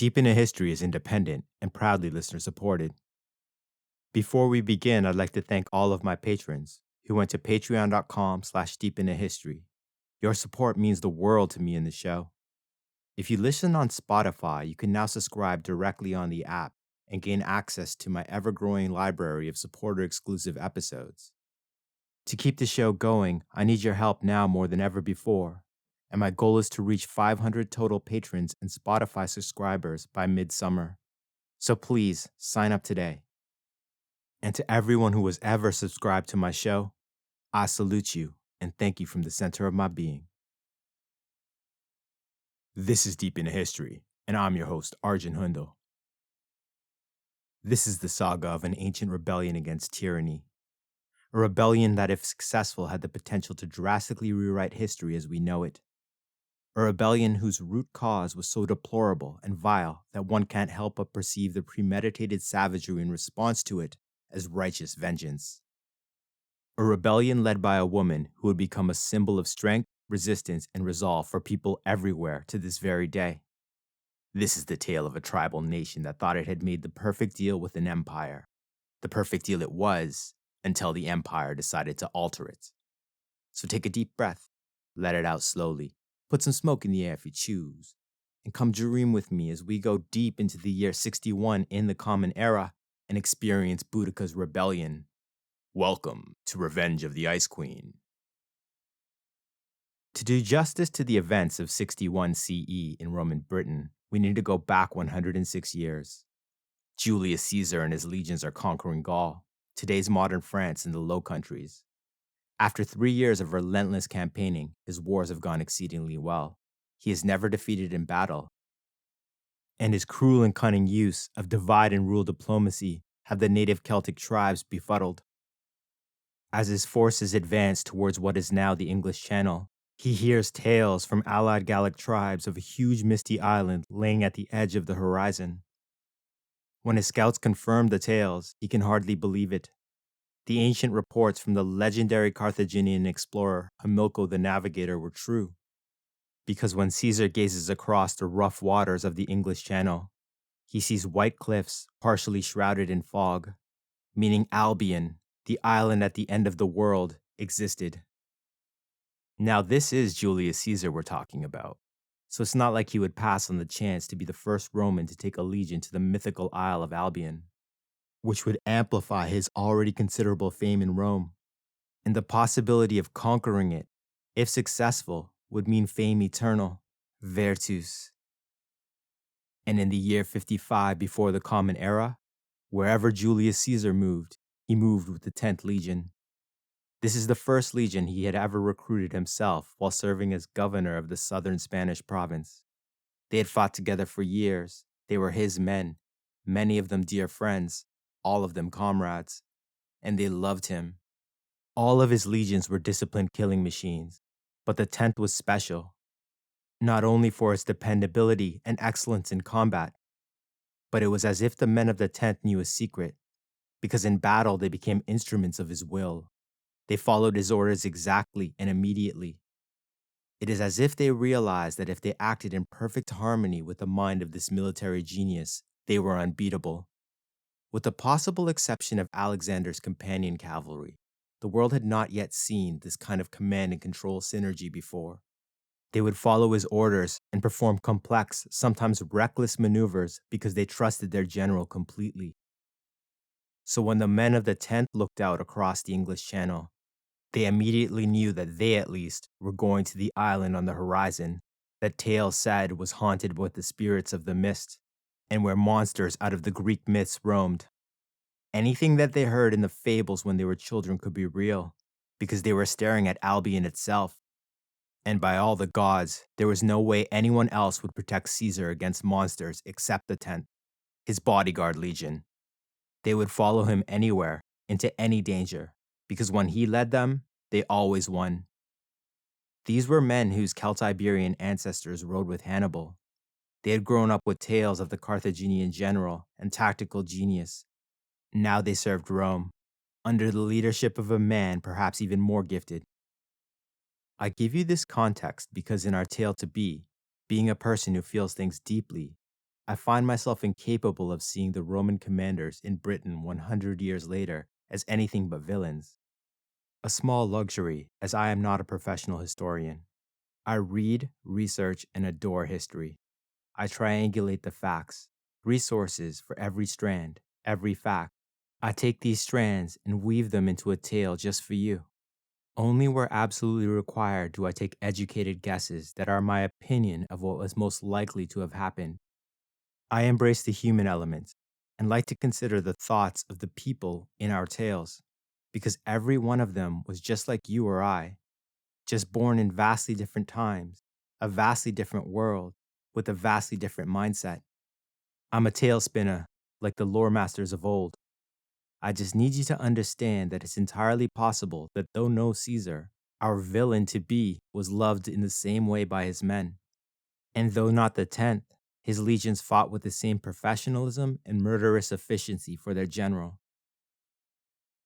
Deep into History is independent and proudly listener supported. Before we begin, I'd like to thank all of my patrons who went to patreon.com/deepintohistory. Your support means the world to me and the show. If you listen on Spotify, you can now subscribe directly on the app and gain access to my ever-growing library of supporter-exclusive episodes. To keep the show going, I need your help now more than ever before, and my goal is to reach 500 total patrons and Spotify subscribers by midsummer. So please sign up today. And to everyone who has ever subscribed to my show, I salute you and thank you from the center of my being. This is Deep into History, and I'm your host, Arjun Hundal. This is the saga of an ancient rebellion against tyranny. A rebellion that, if successful, had the potential to drastically rewrite history as we know it. A rebellion whose root cause was so deplorable and vile that one can't help but perceive the premeditated savagery in response to it as righteous vengeance. A rebellion led by a woman who would become a symbol of strength, resistance, and resolve for people everywhere to this very day. This is the tale of a tribal nation that thought it had made the perfect deal with an empire. The perfect deal it was, until the empire decided to alter it. So take a deep breath, let it out slowly, put some smoke in the air if you choose, and come dream with me as we go deep into the year 61 in the Common Era and experience Boudica's rebellion. Welcome to Revenge of the Ice Queen. To do justice to the events of 61 CE in Roman Britain, we need to go back 106 years. Julius Caesar and his legions are conquering Gaul, today's modern France and the Low Countries. After 3 years of relentless campaigning, his wars have gone exceedingly well. He is never defeated in battle, and his cruel and cunning use of divide and rule diplomacy have the native Celtic tribes befuddled. As his forces advance towards what is now the English Channel, he hears tales from allied Gallic tribes of a huge misty island laying at the edge of the horizon. When his scouts confirm the tales, he can hardly believe it. The ancient reports from the legendary Carthaginian explorer Hamilcar the Navigator were true. Because when Caesar gazes across the rough waters of the English Channel, he sees white cliffs partially shrouded in fog, meaning Albion, the island at the end of the world, existed. Now, this is Julius Caesar we're talking about, so it's not like he would pass on the chance to be the first Roman to take a legion to the mythical Isle of Albion, which would amplify his already considerable fame in Rome. And the possibility of conquering it, if successful, would mean fame eternal, virtus. And in the year 55 before the Common Era, wherever Julius Caesar moved, he moved with the 10th Legion. This is the first legion he had ever recruited himself while serving as governor of the southern Spanish province. They had fought together for years. They were his men, many of them dear friends, all of them comrades, and they loved him. All of his legions were disciplined killing machines, but the 10th was special, not only for its dependability and excellence in combat, but it was as if the men of the 10th knew a secret, because in battle they became instruments of his will. They followed his orders exactly and immediately. It is as if they realized that if they acted in perfect harmony with the mind of this military genius, they were unbeatable. With the possible exception of Alexander's companion cavalry, the world had not yet seen this kind of command and control synergy before. They would follow his orders and perform complex, sometimes reckless maneuvers because they trusted their general completely. So when the men of the 10th looked out across the English Channel, they immediately knew that they, at least, were going to the island on the horizon that tales said was haunted with the spirits of the mist, and where monsters out of the Greek myths roamed. Anything that they heard in the fables when they were children could be real, because they were staring at Albion itself. And by all the gods, there was no way anyone else would protect Caesar against monsters except the 10th, his bodyguard legion. They would follow him anywhere, into any danger, because when he led them, they always won. These were men whose Celtiberian ancestors rode with Hannibal. They had grown up with tales of the Carthaginian general and tactical genius. Now they served Rome, under the leadership of a man perhaps even more gifted. I give you this context because in our tale to be, being a person who feels things deeply, I find myself incapable of seeing the Roman commanders in Britain 100 years later as anything but villains. A small luxury, as I am not a professional historian. I read, research, and adore history. I triangulate the facts, resources for every strand, every fact. I take these strands and weave them into a tale just for you. Only where absolutely required do I take educated guesses that are my opinion of what was most likely to have happened. I embrace the human element and like to consider the thoughts of the people in our tales, because every one of them was just like you or I, just born in vastly different times, a vastly different world, with a vastly different mindset. I'm a tale spinner, like the lore masters of old. I just need you to understand that it's entirely possible that though no Caesar, our villain to be was loved in the same way by his men. And though not the 10th, his legions fought with the same professionalism and murderous efficiency for their general.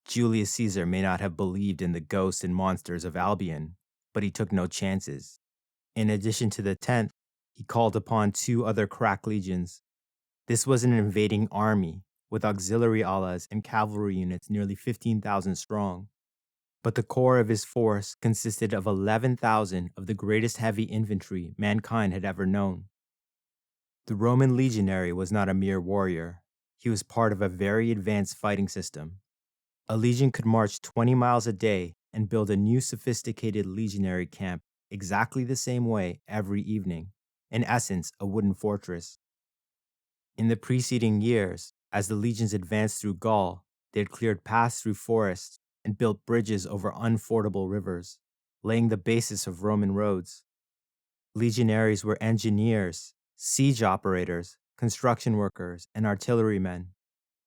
Julius Caesar may not have believed in the ghosts and monsters of Albion, but he took no chances. In addition to the 10th, he called upon two other crack legions. This was an invading army with auxiliary alas and cavalry units nearly 15,000 strong. But the core of his force consisted of 11,000 of the greatest heavy infantry mankind had ever known. The Roman legionary was not a mere warrior. He was part of a very advanced fighting system. A legion could march 20 miles a day and build a new sophisticated legionary camp exactly the same way every evening, in essence, a wooden fortress. In the preceding years, as the legions advanced through Gaul, they had cleared paths through forests and built bridges over unfordable rivers, laying the basis of Roman roads. Legionaries were engineers, siege operators, construction workers, and artillerymen.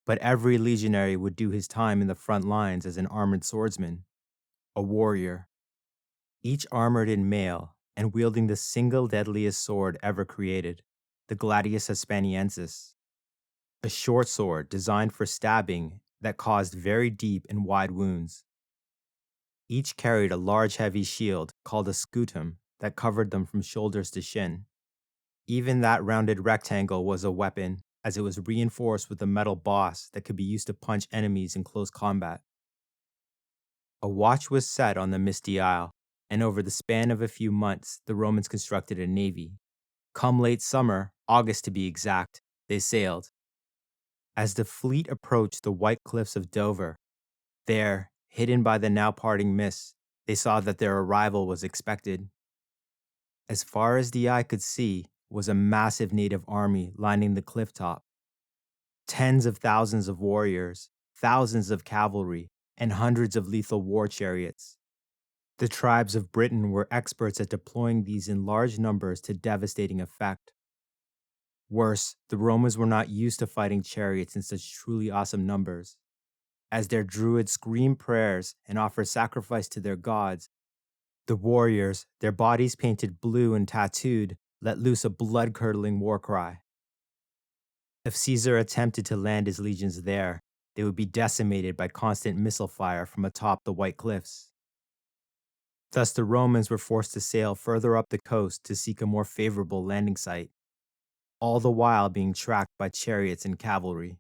But every legionary would do his time in the front lines as an armored swordsman, a warrior, each armored in mail and wielding the single deadliest sword ever created, the Gladius Hispaniensis, a short sword designed for stabbing that caused very deep and wide wounds. Each carried a large heavy shield called a scutum that covered them from shoulders to shin. Even that rounded rectangle was a weapon, as it was reinforced with a metal boss that could be used to punch enemies in close combat. A watch was set on the misty isle, and over the span of a few months, the Romans constructed a navy. Come late summer, August to be exact, they sailed. As the fleet approached the white cliffs of Dover, there, hidden by the now parting mists, they saw that their arrival was expected. As far as the eye could see was a massive native army lining the cliff top. Tens of thousands of warriors, thousands of cavalry, and hundreds of lethal war chariots. The tribes of Britain were experts at deploying these in large numbers to devastating effect. Worse, the Romans were not used to fighting chariots in such truly awesome numbers. As their druids screamed prayers and offered sacrifice to their gods, the warriors, their bodies painted blue and tattooed, let loose a blood-curdling war cry. If Caesar attempted to land his legions there, they would be decimated by constant missile fire from atop the White Cliffs. Thus, the Romans were forced to sail further up the coast to seek a more favorable landing site, all the while being tracked by chariots and cavalry.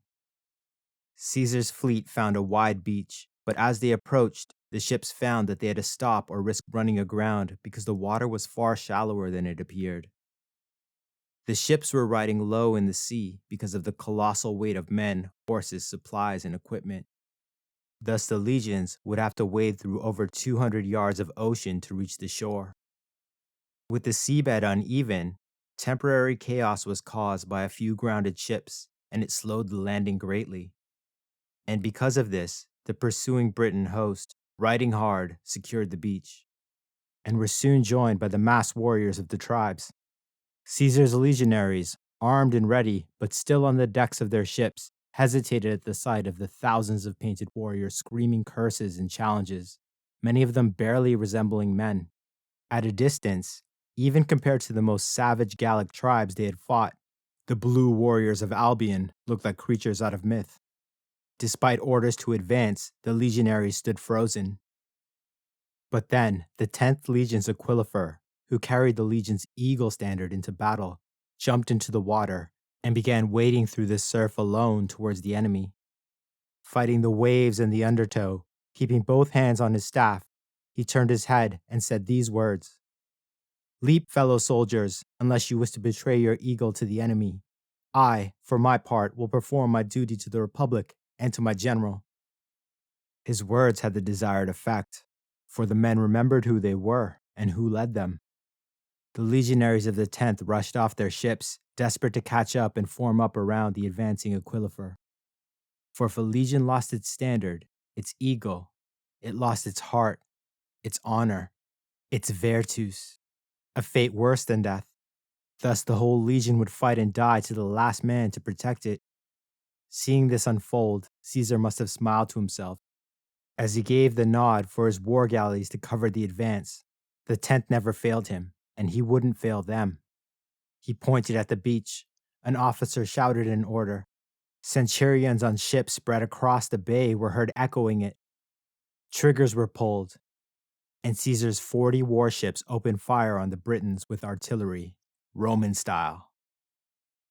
Caesar's fleet found a wide beach, but as they approached, the ships found that they had to stop or risk running aground because the water was far shallower than it appeared. The ships were riding low in the sea because of the colossal weight of men, horses, supplies, and equipment. Thus, the legions would have to wade through over 200 yards of ocean to reach the shore. With the seabed uneven, temporary chaos was caused by a few grounded ships, and it slowed the landing greatly. And because of this, the pursuing Briton host, riding hard, secured the beach, and were soon joined by the massed warriors of the tribes. Caesar's legionaries, armed and ready, but still on the decks of their ships, hesitated at the sight of the thousands of painted warriors screaming curses and challenges, many of them barely resembling men. At a distance, even compared to the most savage Gallic tribes they had fought, the blue warriors of Albion looked like creatures out of myth. Despite orders to advance, the legionaries stood frozen. But then, the 10th Legion's Aquilifer, who carried the Legion's eagle standard into battle, jumped into the water and began wading through the surf alone towards the enemy. Fighting the waves and the undertow, keeping both hands on his staff, he turned his head and said these words: "Leap, fellow soldiers, unless you wish to betray your eagle to the enemy. I, for my part, will perform my duty to the Republic and to my general." His words had the desired effect, for the men remembered who they were and who led them. The legionaries of the 10th rushed off their ships, desperate to catch up and form up around the advancing Aquilifer. For if a legion lost its standard, its eagle, it lost its heart, its honor, its virtus, a fate worse than death. Thus the whole legion would fight and die to the last man to protect it. Seeing this unfold, Caesar must have smiled to himself as he gave the nod for his war galleys to cover the advance. The 10th never failed him, and he wouldn't fail them. He pointed at the beach. An officer shouted an order. Centurions on ships spread across the bay were heard echoing it. Triggers were pulled, and Caesar's 40 warships opened fire on the Britons with artillery, Roman style.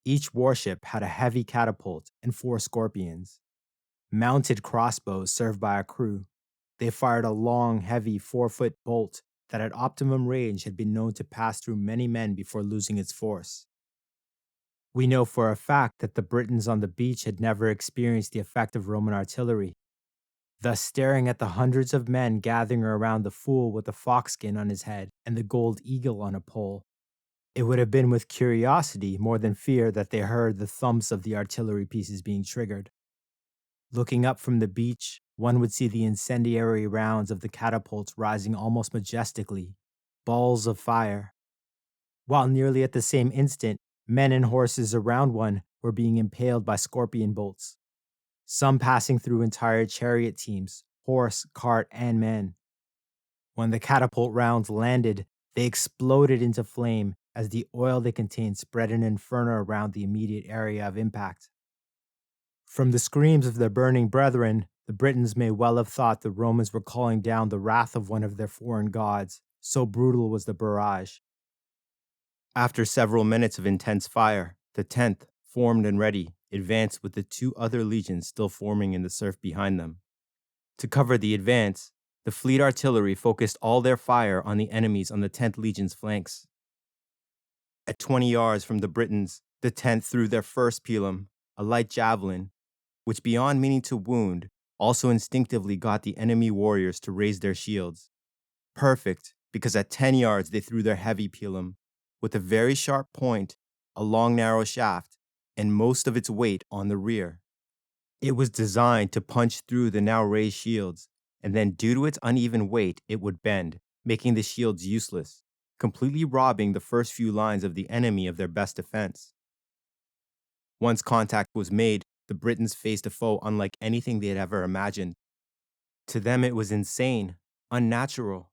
Each warship had a heavy catapult and 4 scorpions. Mounted crossbows served by a crew. They fired a long, heavy 4-foot bolt that at optimum range had been known to pass through many men before losing its force. We know for a fact that the Britons on the beach had never experienced the effect of Roman artillery. Thus, staring at the hundreds of men gathering around the fool with the foxskin on his head and the gold eagle on a pole, it would have been with curiosity more than fear that they heard the thumps of the artillery pieces being triggered. Looking up from the beach, one would see the incendiary rounds of the catapults rising almost majestically, balls of fire, while nearly at the same instant, men and horses around one were being impaled by scorpion bolts, some passing through entire chariot teams, horse, cart, and man. When the catapult rounds landed, they exploded into flame as the oil they contained spread an inferno around the immediate area of impact. From the screams of their burning brethren, the Britons may well have thought the Romans were calling down the wrath of one of their foreign gods, so brutal was the barrage. After several minutes of intense fire, the 10th, formed and ready, advanced with the 2 other legions still forming in the surf behind them. To cover the advance, the fleet artillery focused all their fire on the enemies on the 10th Legion's flanks. At 20 yards from the Britons, the 10th threw their first pilum, a light javelin, which beyond meaning to wound, also instinctively got the enemy warriors to raise their shields. Perfect, because at 10 yards they threw their heavy pilum, with a very sharp point, a long narrow shaft, and most of its weight on the rear. It was designed to punch through the now raised shields, and then due to its uneven weight, it would bend, making the shields useless, completely robbing the first few lines of the enemy of their best defense. Once contact was made, the Britons faced a foe unlike anything they had ever imagined. To them it was insane, unnatural.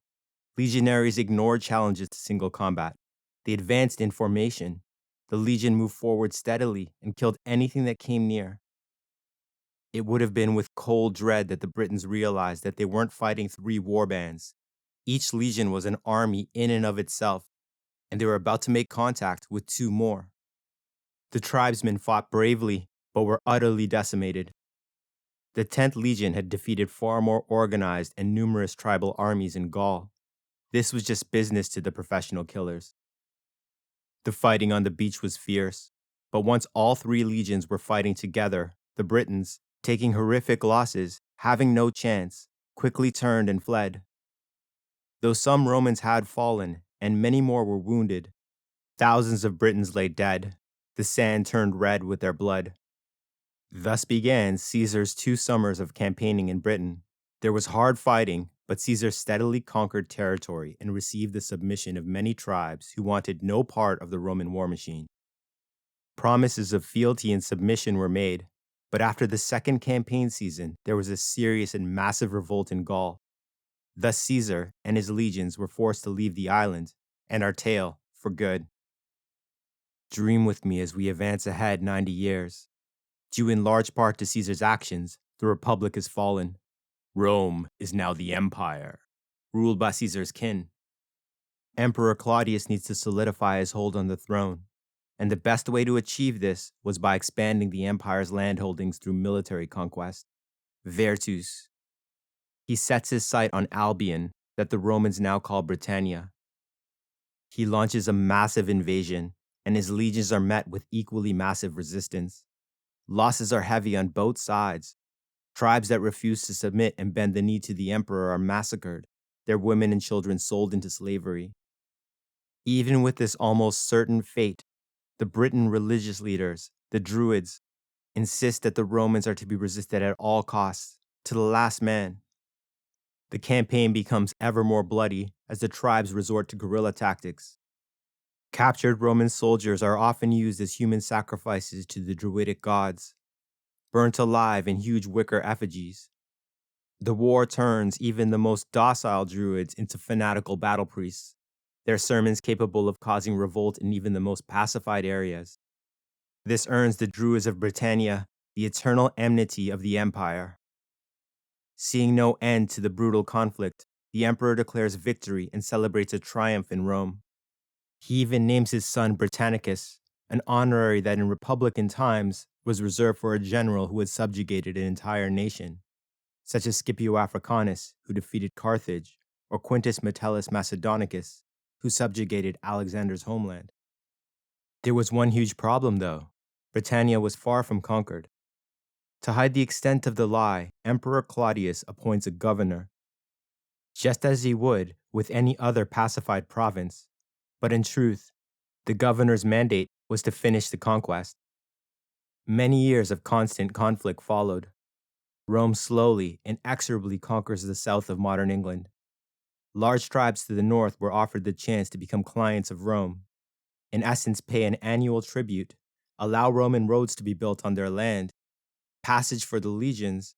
Legionaries ignored challenges to single combat. They advanced in formation. The legion moved forward steadily and killed anything that came near. It would have been with cold dread that the Britons realized that they weren't fighting 3 warbands. Each legion was an army in and of itself, and they were about to make contact with 2 more. The tribesmen fought bravely, but were utterly decimated. The 10th Legion had defeated far more organized and numerous tribal armies in Gaul. This was just business to the professional killers. The fighting on the beach was fierce, but once all 3 legions were fighting together, the Britons, taking horrific losses, having no chance, quickly turned and fled. Though some Romans had fallen, and many more were wounded, thousands of Britons lay dead. The sand turned red with their blood. Thus began Caesar's 2 summers of campaigning in Britain. There was hard fighting, but Caesar steadily conquered territory and received the submission of many tribes who wanted no part of the Roman war machine. Promises of fealty and submission were made, but after the second campaign season, there was a serious and massive revolt in Gaul. Thus Caesar and his legions were forced to leave the island, and our tale, for good. Dream with me as we advance ahead 90 years. Due in large part to Caesar's actions, the Republic has fallen. Rome is now the Empire, ruled by Caesar's kin. Emperor Claudius needs to solidify his hold on the throne. And the best way to achieve this was by expanding the empire's landholdings through military conquest. Virtus. He sets his sight on Albion, that the Romans now call Britannia. He launches a massive invasion, and his legions are met with equally massive resistance. Losses are heavy on both sides. Tribes that refuse to submit and bend the knee to the emperor are massacred, their women and children sold into slavery. Even with this almost certain fate, the Briton religious leaders, the Druids, insist that the Romans are to be resisted at all costs, to the last man. The campaign becomes ever more bloody as the tribes resort to guerrilla tactics. Captured Roman soldiers are often used as human sacrifices to the Druidic gods, burnt alive in huge wicker effigies. The war turns even the most docile Druids into fanatical battle priests, their sermons capable of causing revolt in even the most pacified areas. This earns the Druids of Britannia the eternal enmity of the empire. Seeing no end to the brutal conflict, the emperor declares victory and celebrates a triumph in Rome. He even names his son Britannicus, an honorary that in Republican times was reserved for a general who had subjugated an entire nation, such as Scipio Africanus, who defeated Carthage, or Quintus Metellus Macedonicus, who subjugated Alexander's homeland. There was one huge problem, though. Britannia was far from conquered. To hide the extent of the lie, Emperor Claudius appoints a governor, just as he would with any other pacified province. But in truth, the governor's mandate was to finish the conquest. Many years of constant conflict followed. Rome slowly, inexorably conquers the south of modern England. Large tribes to the north were offered the chance to become clients of Rome, in essence pay an annual tribute, allow Roman roads to be built on their land, passage for the legions,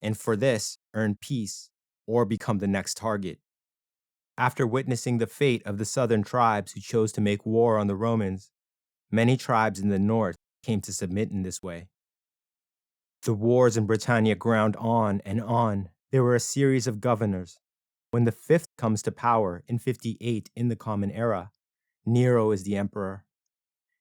and for this, earn peace or become the next target. After witnessing the fate of the southern tribes who chose to make war on the Romans, many tribes in the north came to submit in this way. The wars in Britannia ground on and on. There were a series of governors. When the fifth comes to power in 58 in the Common Era, Nero is the emperor.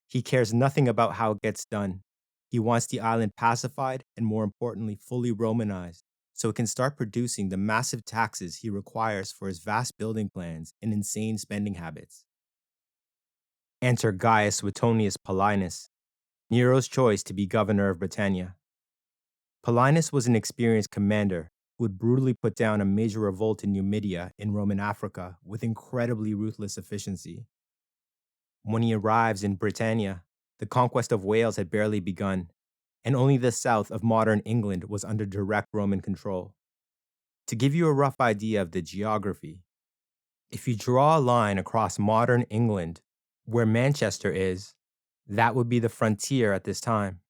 He cares nothing about how it gets done. He wants the island pacified and, more importantly, fully Romanized, so it can start producing the massive taxes he requires for his vast building plans and insane spending habits. Enter Gaius Suetonius Paulinus, Nero's choice to be governor of Britannia. Paulinus was an experienced commander who would brutally put down a major revolt in Numidia in Roman Africa with incredibly ruthless efficiency. When he arrives in Britannia, the conquest of Wales had barely begun, and only the south of modern England was under direct Roman control. To give you a rough idea of the geography, if you draw a line across modern England, where Manchester is, that would be the frontier at this time.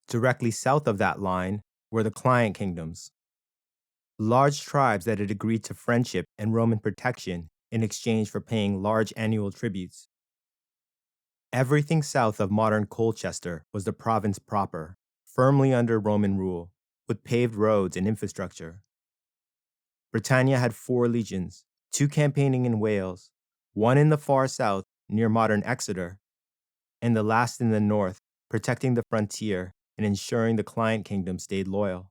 Directly south of that line were the client kingdoms, large tribes that had agreed to friendship and Roman protection in exchange for paying large annual tributes. Everything south of modern Colchester was the province proper, firmly under Roman rule, with paved roads and infrastructure. Britannia had 4 legions, 2 campaigning in Wales, 1 in the far south near modern Exeter, and the last in the north, protecting the frontier and ensuring the client kingdom stayed loyal.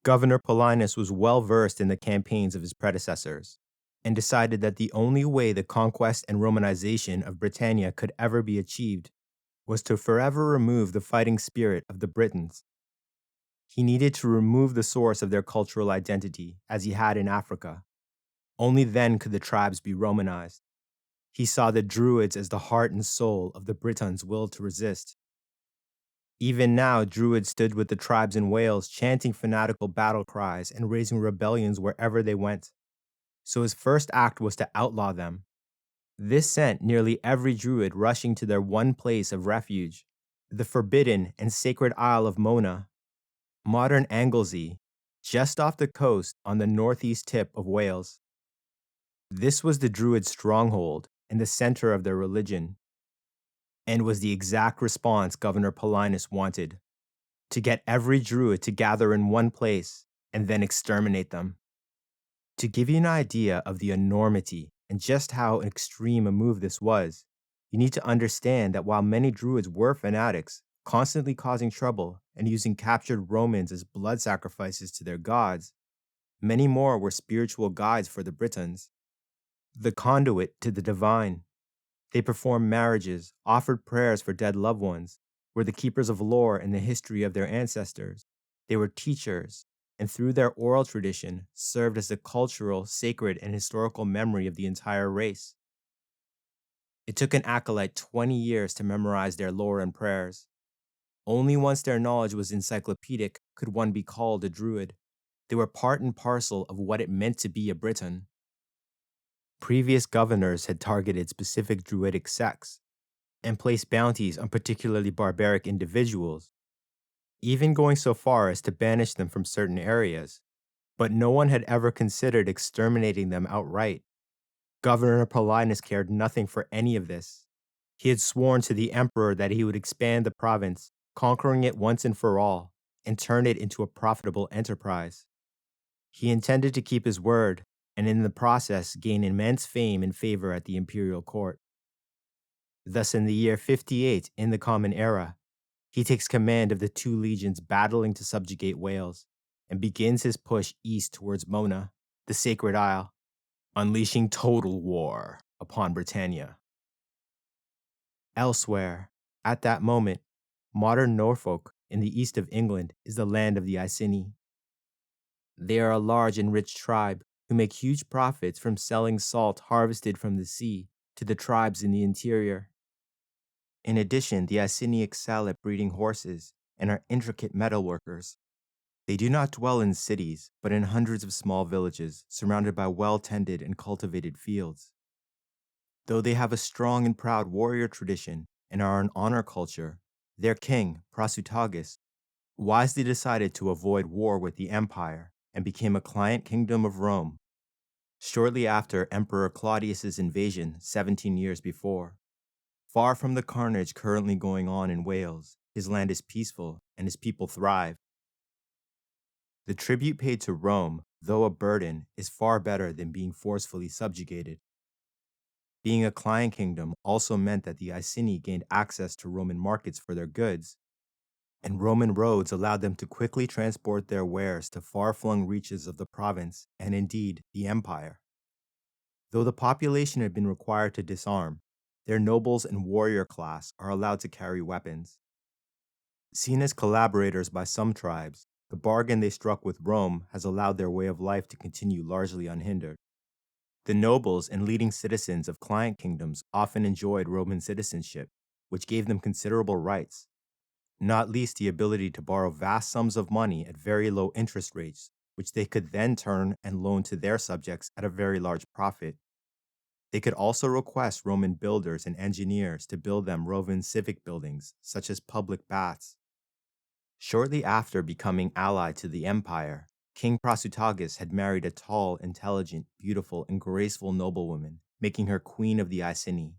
Governor Paulinus was well versed in the campaigns of his predecessors, and decided that the only way the conquest and Romanization of Britannia could ever be achieved was to forever remove the fighting spirit of the Britons. He needed to remove the source of their cultural identity, as he had in Africa. Only then could the tribes be Romanized. He saw the Druids as the heart and soul of the Britons' will to resist. Even now, Druids stood with the tribes in Wales, chanting fanatical battle cries and raising rebellions wherever they went. So his first act was to outlaw them. This sent nearly every Druid rushing to their one place of refuge, the forbidden and sacred Isle of Mona, modern Anglesey, just off the coast on the northeast tip of Wales. This was the Druid stronghold and the center of their religion, and was the exact response Governor Paulinus wanted: to get every Druid to gather in one place and then exterminate them. To give you an idea of the enormity and just how extreme a move this was, You need to understand that while many Druids were fanatics, constantly causing trouble and using captured Romans as blood sacrifices to their gods, many more were spiritual guides for the Britons, the conduit to the divine. They performed marriages, offered prayers for dead loved ones, were the keepers of lore and the history of their ancestors. They were teachers, and through their oral tradition, served as the cultural, sacred, and historical memory of the entire race. It took an acolyte 20 years to memorize their lore and prayers. Only once their knowledge was encyclopedic could one be called a druid. They were part and parcel of what it meant to be a Briton. Previous governors had targeted specific druidic sects and placed bounties on particularly barbaric individuals, even going so far as to banish them from certain areas. But no one had ever considered exterminating them outright. Governor Paulinus cared nothing for any of this. He had sworn to the emperor that he would expand the province, conquering it once and for all, and turn it into a profitable enterprise. He intended to keep his word, and in the process gain immense fame and favor at the imperial court. Thus, in the year 58 in the Common Era, he takes command of the two legions battling to subjugate Wales, and begins his push east towards Mona, the Sacred Isle, unleashing total war upon Britannia. Elsewhere, at that moment, modern Norfolk in the east of England is the land of the Iceni. They are a large and rich tribe who make huge profits from selling salt harvested from the sea to the tribes in the interior. In addition, the Iceni excel at breeding horses and are intricate metalworkers. They do not dwell in cities, but in hundreds of small villages surrounded by well-tended and cultivated fields. Though they have a strong and proud warrior tradition and are an honor culture, their king, Prasutagus, wisely decided to avoid war with the empire and became a client kingdom of Rome shortly after Emperor Claudius's invasion 17 years before. Far from the carnage currently going on in Wales, his land is peaceful and his people thrive. The tribute paid to Rome, though a burden, is far better than being forcefully subjugated. Being a client kingdom also meant that the Iceni gained access to Roman markets for their goods, and Roman roads allowed them to quickly transport their wares to far-flung reaches of the province and indeed the empire. Though the population had been required to disarm, their nobles and warrior class are allowed to carry weapons. Seen as collaborators by some tribes, the bargain they struck with Rome has allowed their way of life to continue largely unhindered. The nobles and leading citizens of client kingdoms often enjoyed Roman citizenship, which gave them considerable rights, not least the ability to borrow vast sums of money at very low interest rates, which they could then turn and loan to their subjects at a very large profit. They could also request Roman builders and engineers to build them Roman civic buildings, such as public baths. Shortly after becoming allied to the empire, King Prasutagus had married a tall, intelligent, beautiful, and graceful noblewoman, making her queen of the Iceni.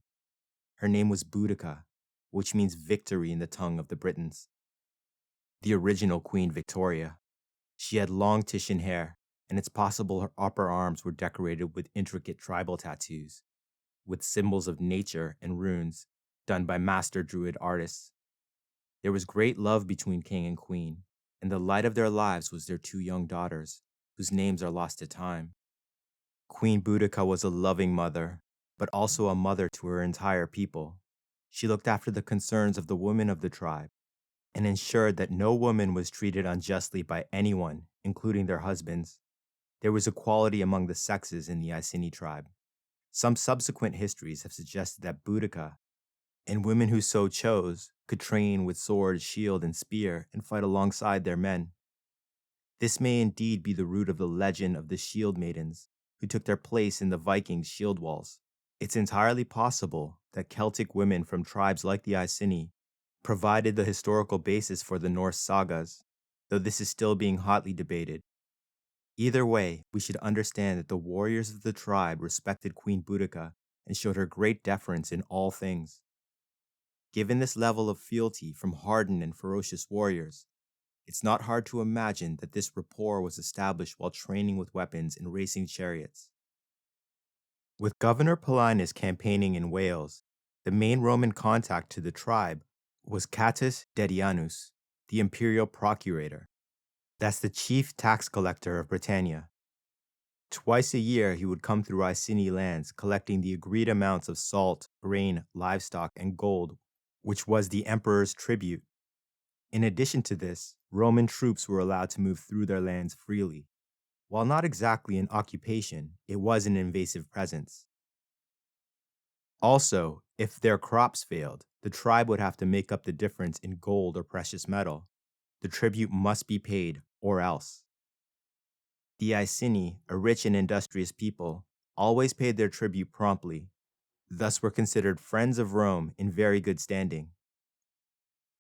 Her name was Boudica, which means victory in the tongue of the Britons. The original Queen Victoria. She had long Titian hair, and it's possible her upper arms were decorated with intricate tribal tattoos, with symbols of nature and runes done by master druid artists. There was great love between king and queen, and the light of their lives was their two young daughters, whose names are lost to time. Queen Boudica was a loving mother, but also a mother to her entire people. She looked after the concerns of the women of the tribe and ensured that no woman was treated unjustly by anyone, including their husbands. There was equality among the sexes in the Iceni tribe. Some subsequent histories have suggested that Boudica, and women who so chose, could train with sword, shield, and spear and fight alongside their men. This may indeed be the root of the legend of the shield maidens, who took their place in the Vikings' shield walls. It's entirely possible that Celtic women from tribes like the Iceni provided the historical basis for the Norse sagas, though this is still being hotly debated. Either way, we should understand that the warriors of the tribe respected Queen Boudica and showed her great deference in all things. Given this level of fealty from hardened and ferocious warriors, it's not hard to imagine that this rapport was established while training with weapons and racing chariots. With Governor Paulinus campaigning in Wales, The main Roman contact to the tribe was Catus Dedianus, the imperial procurator. That's the chief tax collector of Britannia. Twice a year, he would come through Iceni lands, collecting the agreed amounts of salt, grain, livestock, and gold, which was the emperor's tribute. In addition to this, Roman troops were allowed to move through their lands freely. While not exactly an occupation, it was an invasive presence. Also, if their crops failed, the tribe would have to make up the difference in gold or precious metal. The tribute must be paid, or else. The Iceni, a rich and industrious people, always paid their tribute promptly, thus were considered friends of Rome in very good standing.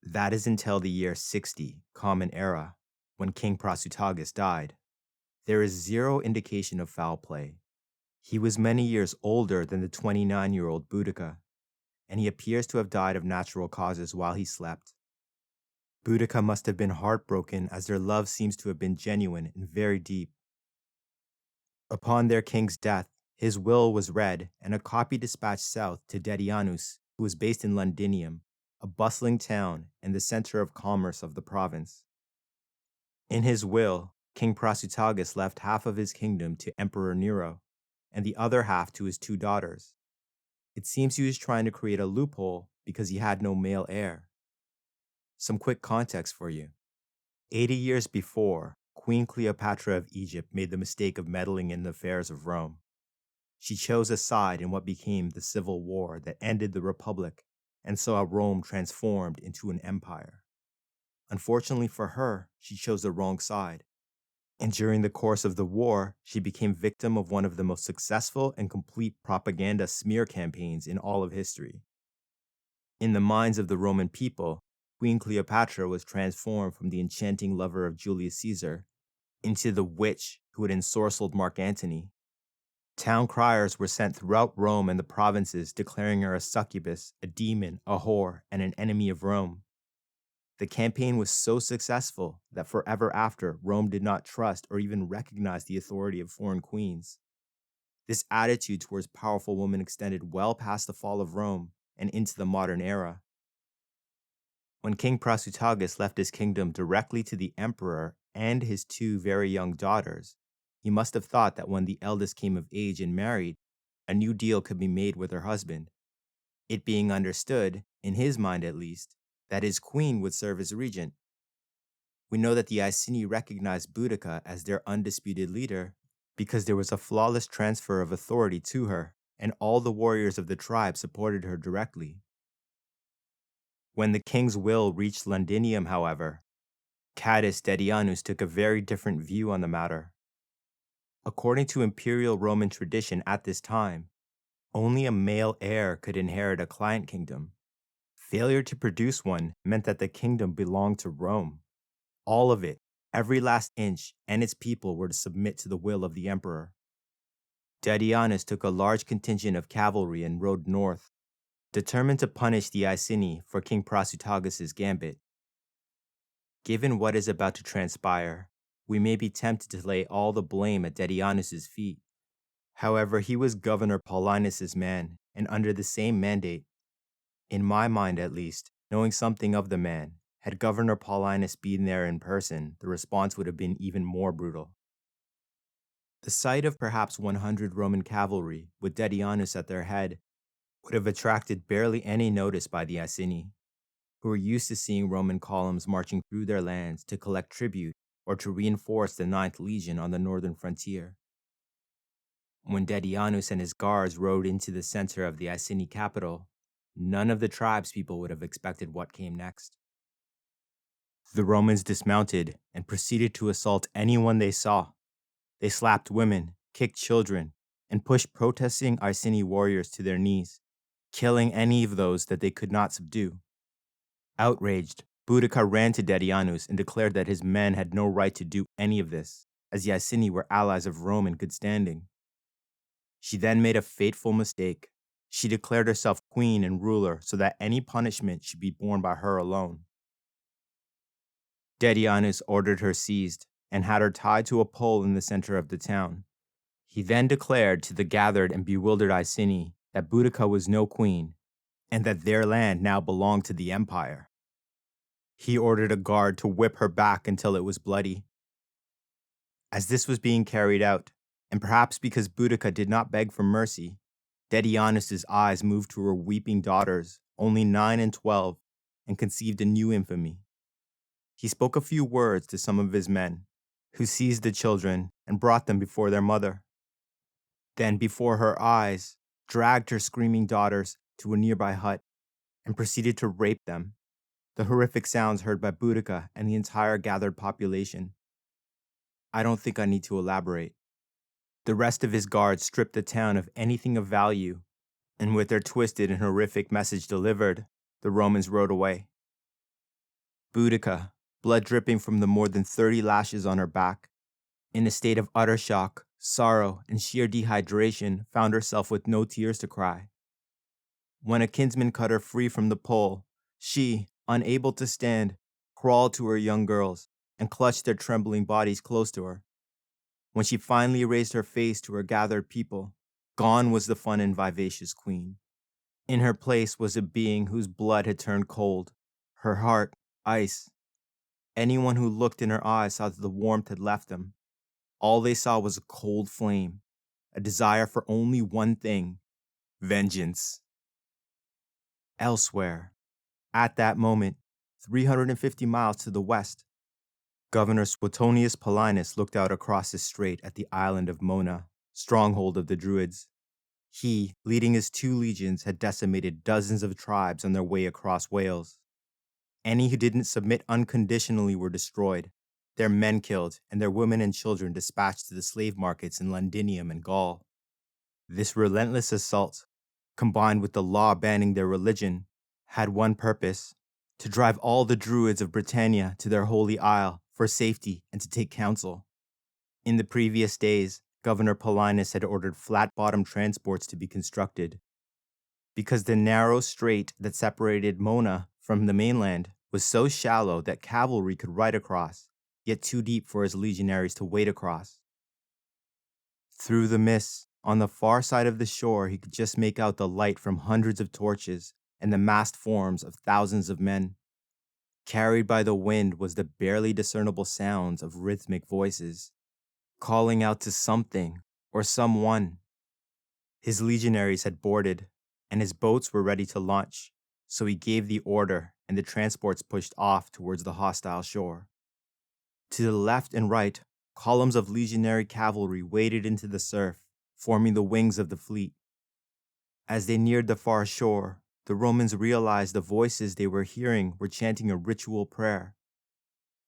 That is until the year 60, Common Era, when King Prasutagus died. There is zero indication of foul play. He was many years older than the 29-year-old Boudica, and he appears to have died of natural causes while he slept. Boudica must have been heartbroken, as their love seems to have been genuine and very deep. Upon their king's death, his will was read, and a copy dispatched south to Dedianus, who was based in Londinium, a bustling town and the center of commerce of the province. In his will, King Prasutagus left half of his kingdom to Emperor Nero, and the other half to his two daughters. It seems he was trying to create a loophole because he had no male heir. Some quick context for you. 80 years before, Queen Cleopatra of Egypt made the mistake of meddling in the affairs of Rome. She chose a side in what became the civil war that ended the Republic and saw Rome transformed into an empire. Unfortunately for her, she chose the wrong side. And during the course of the war, she became victim of one of the most successful and complete propaganda smear campaigns in all of history. In the minds of the Roman people, Queen Cleopatra was transformed from the enchanting lover of Julius Caesar into the witch who had ensorcelled Mark Antony. Town criers were sent throughout Rome and the provinces declaring her a succubus, a demon, a whore, and an enemy of Rome. The campaign was so successful that forever after, Rome did not trust or even recognize the authority of foreign queens. This attitude towards powerful women extended well past the fall of Rome and into the modern era. When King Prasutagus left his kingdom directly to the emperor and his two very young daughters, he must have thought that when the eldest came of age and married, a new deal could be made with her husband, it being understood, in his mind at least, that his queen would serve as regent. We know that the Iceni recognized Boudica as their undisputed leader because there was a flawless transfer of authority to her, and all the warriors of the tribe supported her directly. When the king's will reached Londinium, however, Catus Dedianus took a very different view on the matter. According to imperial Roman tradition at this time, only a male heir could inherit a client kingdom. Failure to produce one meant that the kingdom belonged to Rome. All of it, every last inch, and its people were to submit to the will of the emperor. Dedianus took a large contingent of cavalry and rode north, determined to punish the Iceni for King Prasutagus' gambit. Given what is about to transpire, we may be tempted to lay all the blame at Dedianus' feet. However, he was Governor Paulinus' man, and under the same mandate. In my mind, at least, knowing something of the man, had Governor Paulinus been there in person, the response would have been even more brutal. The sight of perhaps 100 Roman cavalry, with Dedianus at their head, would have attracted barely any notice by the Iceni, who were used to seeing Roman columns marching through their lands to collect tribute or to reinforce the 9th Legion on the northern frontier. When Dedianus and his guards rode into the center of the Iceni capital, none of the tribespeople would have expected what came next. The Romans dismounted and proceeded to assault anyone they saw. They slapped women, kicked children, and pushed protesting Iceni warriors to their knees, killing any of those that they could not subdue. Outraged, Boudica ran to Dedianus and declared that his men had no right to do any of this, as the Iceni were allies of Rome in good standing. She then made a fateful mistake. She declared herself queen and ruler so that any punishment should be borne by her alone. Dedianus ordered her seized and had her tied to a pole in the center of the town. He then declared to the gathered and bewildered Iceni that Boudica was no queen, and that their land now belonged to the Empire. He ordered a guard to whip her back until it was bloody. As this was being carried out, and perhaps because Boudica did not beg for mercy, Dedianus's eyes moved to her weeping daughters, only 9 and 12, and conceived a new infamy. He spoke a few words to some of his men, who seized the children and brought them before their mother. Then, before her eyes, dragged her screaming daughters to a nearby hut and proceeded to rape them, the horrific sounds heard by Boudica and the entire gathered population. I don't think I need to elaborate. The rest of his guards stripped the town of anything of value, and with their twisted and horrific message delivered, the Romans rode away. Boudica, blood dripping from the more than 30 lashes on her back, in a state of utter shock, sorrow, and sheer dehydration, found herself with no tears to cry. When a kinsman cut her free from the pole, she, unable to stand, crawled to her young girls and clutched their trembling bodies close to her. When she finally raised her face to her gathered people, gone was the fun and vivacious queen. In her place was a being whose blood had turned cold, her heart ice. Anyone who looked in her eyes saw that the warmth had left them. All they saw was a cold flame, a desire for only one thing: vengeance. Elsewhere, at that moment, 350 miles to the west, Governor Suetonius Paulinus looked out across the strait at the island of Mona, stronghold of the Druids. He, leading his 2 legions, had decimated dozens of tribes on their way across Wales. Any who didn't submit unconditionally were destroyed, their men killed, and their women and children dispatched to the slave markets in Londinium and Gaul. This relentless assault, combined with the law banning their religion, had one purpose: to drive all the Druids of Britannia to their holy isle for safety and to take counsel. In the previous days, Governor Paulinus had ordered flat-bottom transports to be constructed. Because the narrow strait that separated Mona from the mainland was so shallow that cavalry could ride across, yet too deep for his legionaries to wade across. Through the mist, on the far side of the shore, he could just make out the light from hundreds of torches and the massed forms of thousands of men. Carried by the wind was the barely discernible sounds of rhythmic voices, calling out to something or someone. His legionaries had boarded, and his boats were ready to launch, so he gave the order, and the transports pushed off towards the hostile shore. To the left and right, columns of legionary cavalry waded into the surf, forming the wings of the fleet. As they neared the far shore, the Romans realized the voices they were hearing were chanting a ritual prayer.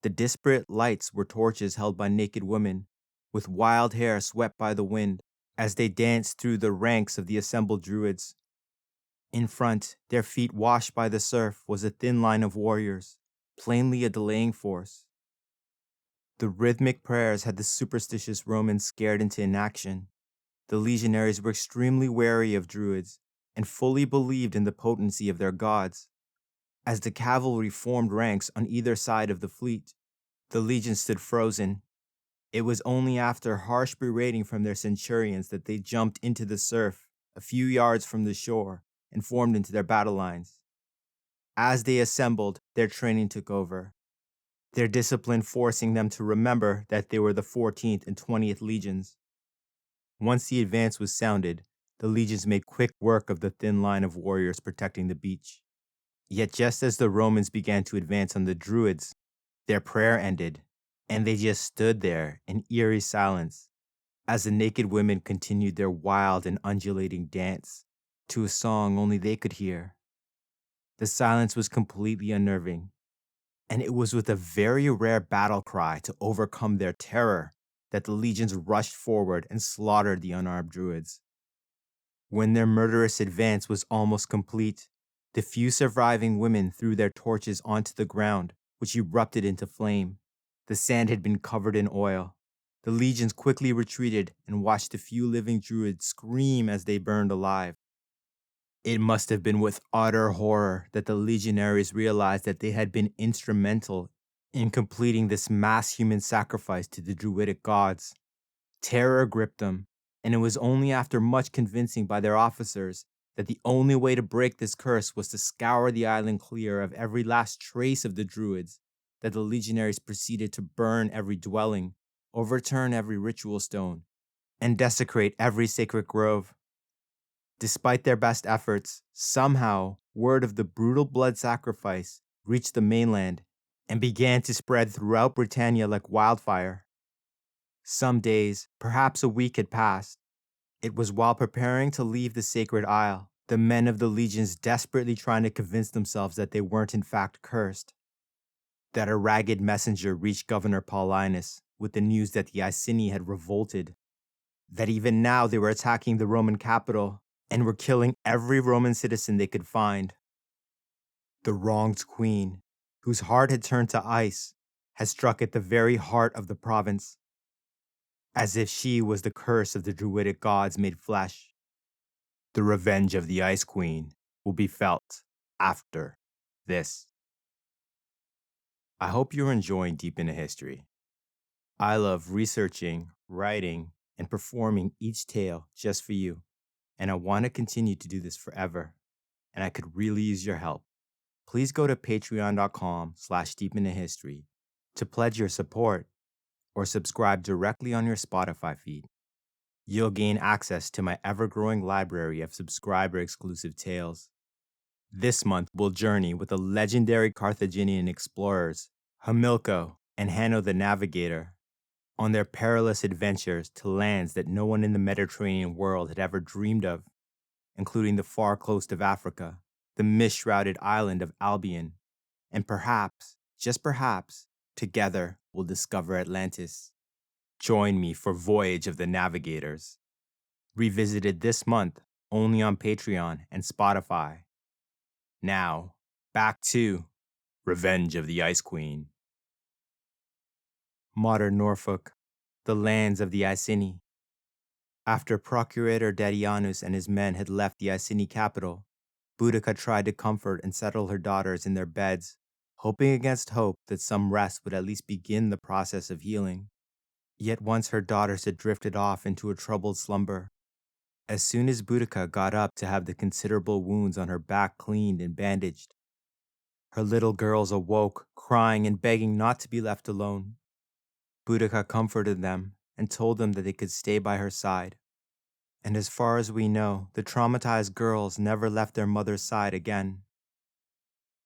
The disparate lights were torches held by naked women, with wild hair swept by the wind, as they danced through the ranks of the assembled Druids. In front, their feet washed by the surf, was a thin line of warriors, plainly a delaying force. The rhythmic prayers had the superstitious Romans scared into inaction. The legionaries were extremely wary of Druids and fully believed in the potency of their gods. As the cavalry formed ranks on either side of the fleet, the legion stood frozen. It was only after harsh berating from their centurions that they jumped into the surf a few yards from the shore and formed into their battle lines. As they assembled, their training took over, their discipline forcing them to remember that they were the 14th and 20th legions. Once the advance was sounded, the legions made quick work of the thin line of warriors protecting the beach. Yet just as the Romans began to advance on the Druids, their prayer ended, and they just stood there in eerie silence as the naked women continued their wild and undulating dance to a song only they could hear. The silence was completely unnerving, and it was with a very rare battle cry to overcome their terror that the legions rushed forward and slaughtered the unarmed Druids. When their murderous advance was almost complete, the few surviving women threw their torches onto the ground, which erupted into flame. The sand had been covered in oil. The legions quickly retreated and watched the few living Druids scream as they burned alive. It must have been with utter horror that the legionaries realized that they had been instrumental in completing this mass human sacrifice to the Druidic gods. Terror gripped them, and it was only after much convincing by their officers that the only way to break this curse was to scour the island clear of every last trace of the Druids, that the legionaries proceeded to burn every dwelling, overturn every ritual stone, and desecrate every sacred grove. Despite their best efforts, somehow word of the brutal blood sacrifice reached the mainland and began to spread throughout Britannia like wildfire. Some days, perhaps a week, had passed. It was while preparing to leave the sacred isle, the men of the legions desperately trying to convince themselves that they weren't in fact cursed, that a ragged messenger reached Governor Paulinus with the news that the Iceni had revolted, that even now they were attacking the Roman capital and were killing every Roman citizen they could find. The wronged queen, whose heart had turned to ice, had struck at the very heart of the province, as if she was the curse of the Druidic gods made flesh. The revenge of the Ice Queen will be felt after this. I hope you're enjoying Deep into History. I love researching, writing, and performing each tale just for you, and I want to continue to do this forever, and I could really use your help. Please go to patreon.com/deepintohistory to pledge your support or subscribe directly on your Spotify feed. You'll gain access to my ever-growing library of subscriber-exclusive tales. This month, we'll journey with the legendary Carthaginian explorers, Hamilco and Hanno the Navigator, on their perilous adventures to lands that no one in the Mediterranean world had ever dreamed of, including the far coast of Africa, the mist-shrouded island of Albion, and perhaps, just perhaps, together we'll discover Atlantis. Join me for Voyage of the Navigators, revisited this month only on Patreon and Spotify. Now, back to Revenge of the Ice Queen. Modern Norfolk, the lands of the Iceni. After Procurator Dedianus and his men had left the Iceni capital, Boudica tried to comfort and settle her daughters in their beds, hoping against hope that some rest would at least begin the process of healing. Yet once her daughters had drifted off into a troubled slumber, as soon as Boudica got up to have the considerable wounds on her back cleaned and bandaged, her little girls awoke, crying and begging not to be left alone. Boudica comforted them and told them that they could stay by her side. And as far as we know, the traumatized girls never left their mother's side again.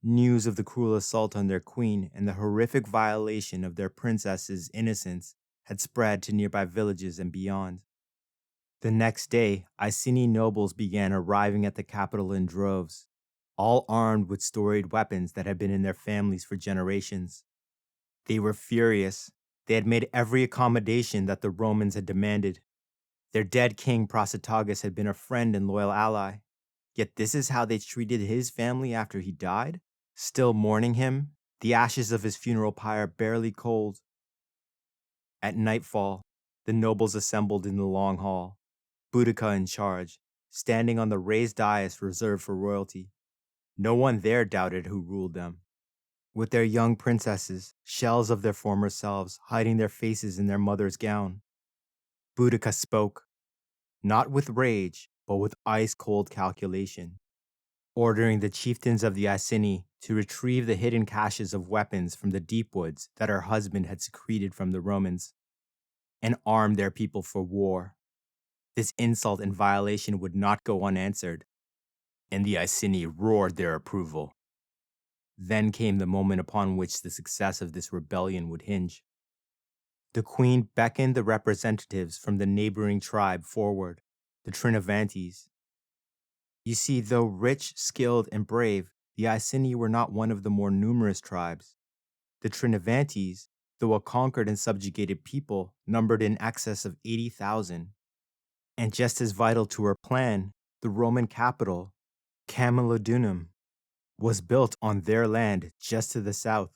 News of the cruel assault on their queen and the horrific violation of their princess's innocence had spread to nearby villages and beyond. The next day, Iceni nobles began arriving at the capital in droves, all armed with storied weapons that had been in their families for generations. They were furious. They had made every accommodation that the Romans had demanded. Their dead king Prasutagus had been a friend and loyal ally, yet this is how they treated his family after he died? Still mourning him, the ashes of his funeral pyre barely cold. At nightfall, the nobles assembled in the long hall, Boudica in charge, standing on the raised dais reserved for royalty. No one there doubted who ruled them. With their young princesses, shells of their former selves, hiding their faces in their mother's gown, Boudica spoke, not with rage, but with ice-cold calculation, ordering the chieftains of the Iceni to retrieve the hidden caches of weapons from the deep woods that her husband had secreted from the Romans, and arm their people for war. This insult and violation would not go unanswered, and the Iceni roared their approval. Then came the moment upon which the success of this rebellion would hinge. The queen beckoned the representatives from the neighboring tribe forward, the Trinovantes. You see, though rich, skilled, and brave, the Iceni were not one of the more numerous tribes. The Trinovantes, though a conquered and subjugated people, numbered in excess of 80,000. And just as vital to her plan, the Roman capital, Camulodunum, was built on their land just to the south.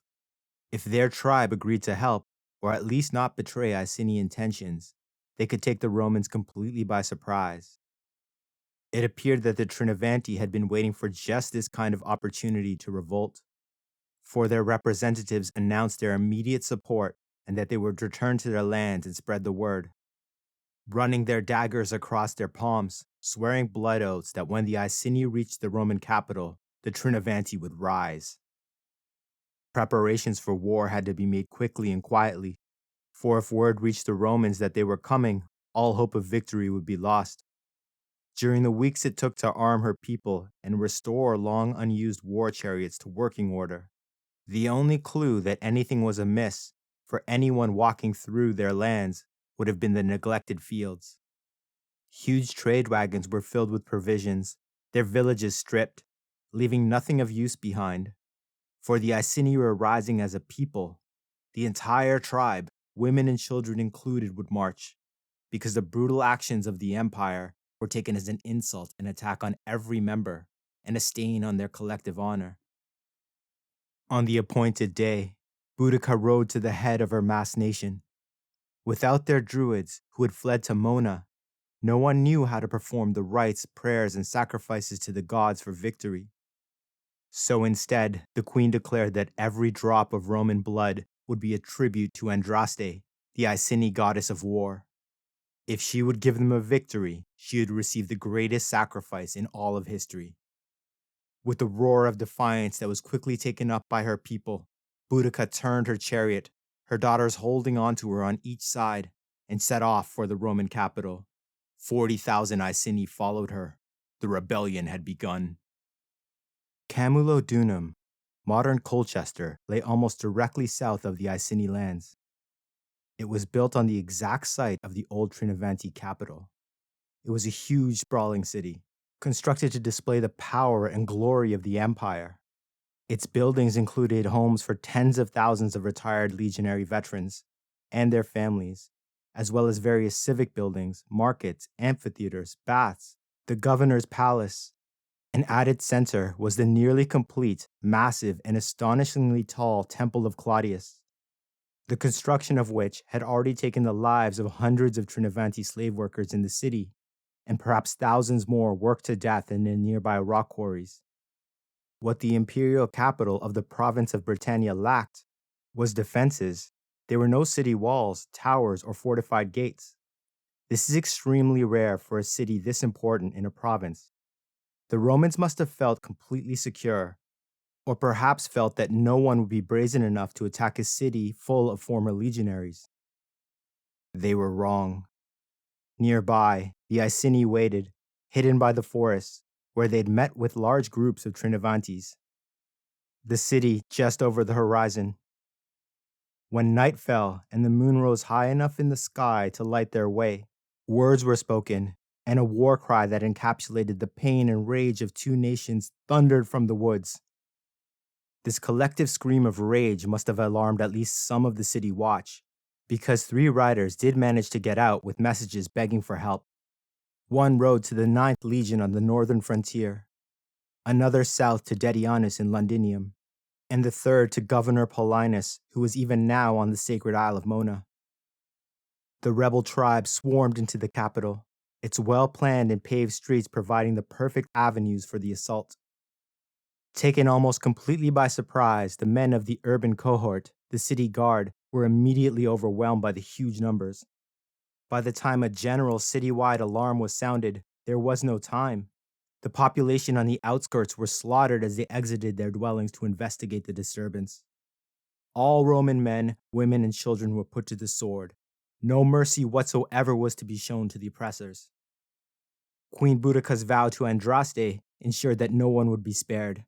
If their tribe agreed to help, or at least not betray Iceni intentions, they could take the Romans completely by surprise. It appeared that the Trinovanti had been waiting for just this kind of opportunity to revolt, for their representatives announced their immediate support and that they would return to their lands and spread the word. Running their daggers across their palms, swearing blood oaths that when the Iceni reached the Roman capital, the Trinovanti would rise. Preparations for war had to be made quickly and quietly, for if word reached the Romans that they were coming, all hope of victory would be lost. During the weeks it took to arm her people and restore long unused war chariots to working order, the only clue that anything was amiss for anyone walking through their lands would have been the neglected fields. Huge trade wagons were filled with provisions, their villages stripped, leaving nothing of use behind. For the Iceni were rising as a people. The entire tribe, women and children included, would march, because the brutal actions of the empire were taken as an insult and attack on every member, and a stain on their collective honor. On the appointed day, Boudica rode to the head of her massed nation. Without their druids, who had fled to Mona, no one knew how to perform the rites, prayers, and sacrifices to the gods for victory. So instead, the queen declared that every drop of Roman blood would be a tribute to Andraste, the Iceni goddess of war. If she would give them a victory, she would receive the greatest sacrifice in all of history. With the roar of defiance that was quickly taken up by her people, Boudica turned her chariot, her daughters holding onto her on each side, and set off for the Roman capital. 40,000 Iceni followed her. The rebellion had begun. Camulodunum, modern Colchester, lay almost directly south of the Iceni lands. It was built on the exact site of the old Trinovanti capital. It was a huge, sprawling city, constructed to display the power and glory of the empire. Its buildings included homes for tens of thousands of retired legionary veterans and their families, as well as various civic buildings, markets, amphitheaters, baths, the governor's palace. An added center was the nearly complete, massive, and astonishingly tall Temple of Claudius, the construction of which had already taken the lives of hundreds of Trinovanti slave workers in the city, and perhaps thousands more worked to death in the nearby rock quarries. What the imperial capital of the province of Britannia lacked was defenses. There were no city walls, towers, or fortified gates. This is extremely rare for a city this important in a province. The Romans must have felt completely secure, or perhaps felt that no one would be brazen enough to attack a city full of former legionaries. They were wrong. Nearby, the Iceni waited, hidden by the forests, where they'd met with large groups of Trinovantes. The city just over the horizon. When night fell and the moon rose high enough in the sky to light their way, words were spoken, and a war cry that encapsulated the pain and rage of two nations thundered from the woods. This collective scream of rage must have alarmed at least some of the city watch, because 3 riders did manage to get out with messages begging for help. One rode to the 9th Legion on the northern frontier, another south to Dedianus in Londinium, and the third to Governor Paulinus, who was even now on the sacred Isle of Mona. The rebel tribe swarmed into the capital, its well-planned and paved streets providing the perfect avenues for the assault. Taken almost completely by surprise, the men of the urban cohort, the city guard, were immediately overwhelmed by the huge numbers. By the time a general citywide alarm was sounded, there was no time. The population on the outskirts were slaughtered as they exited their dwellings to investigate the disturbance. All Roman men, women, and children were put to the sword. No mercy whatsoever was to be shown to the oppressors. Queen Boudica's vow to Andraste ensured that no one would be spared.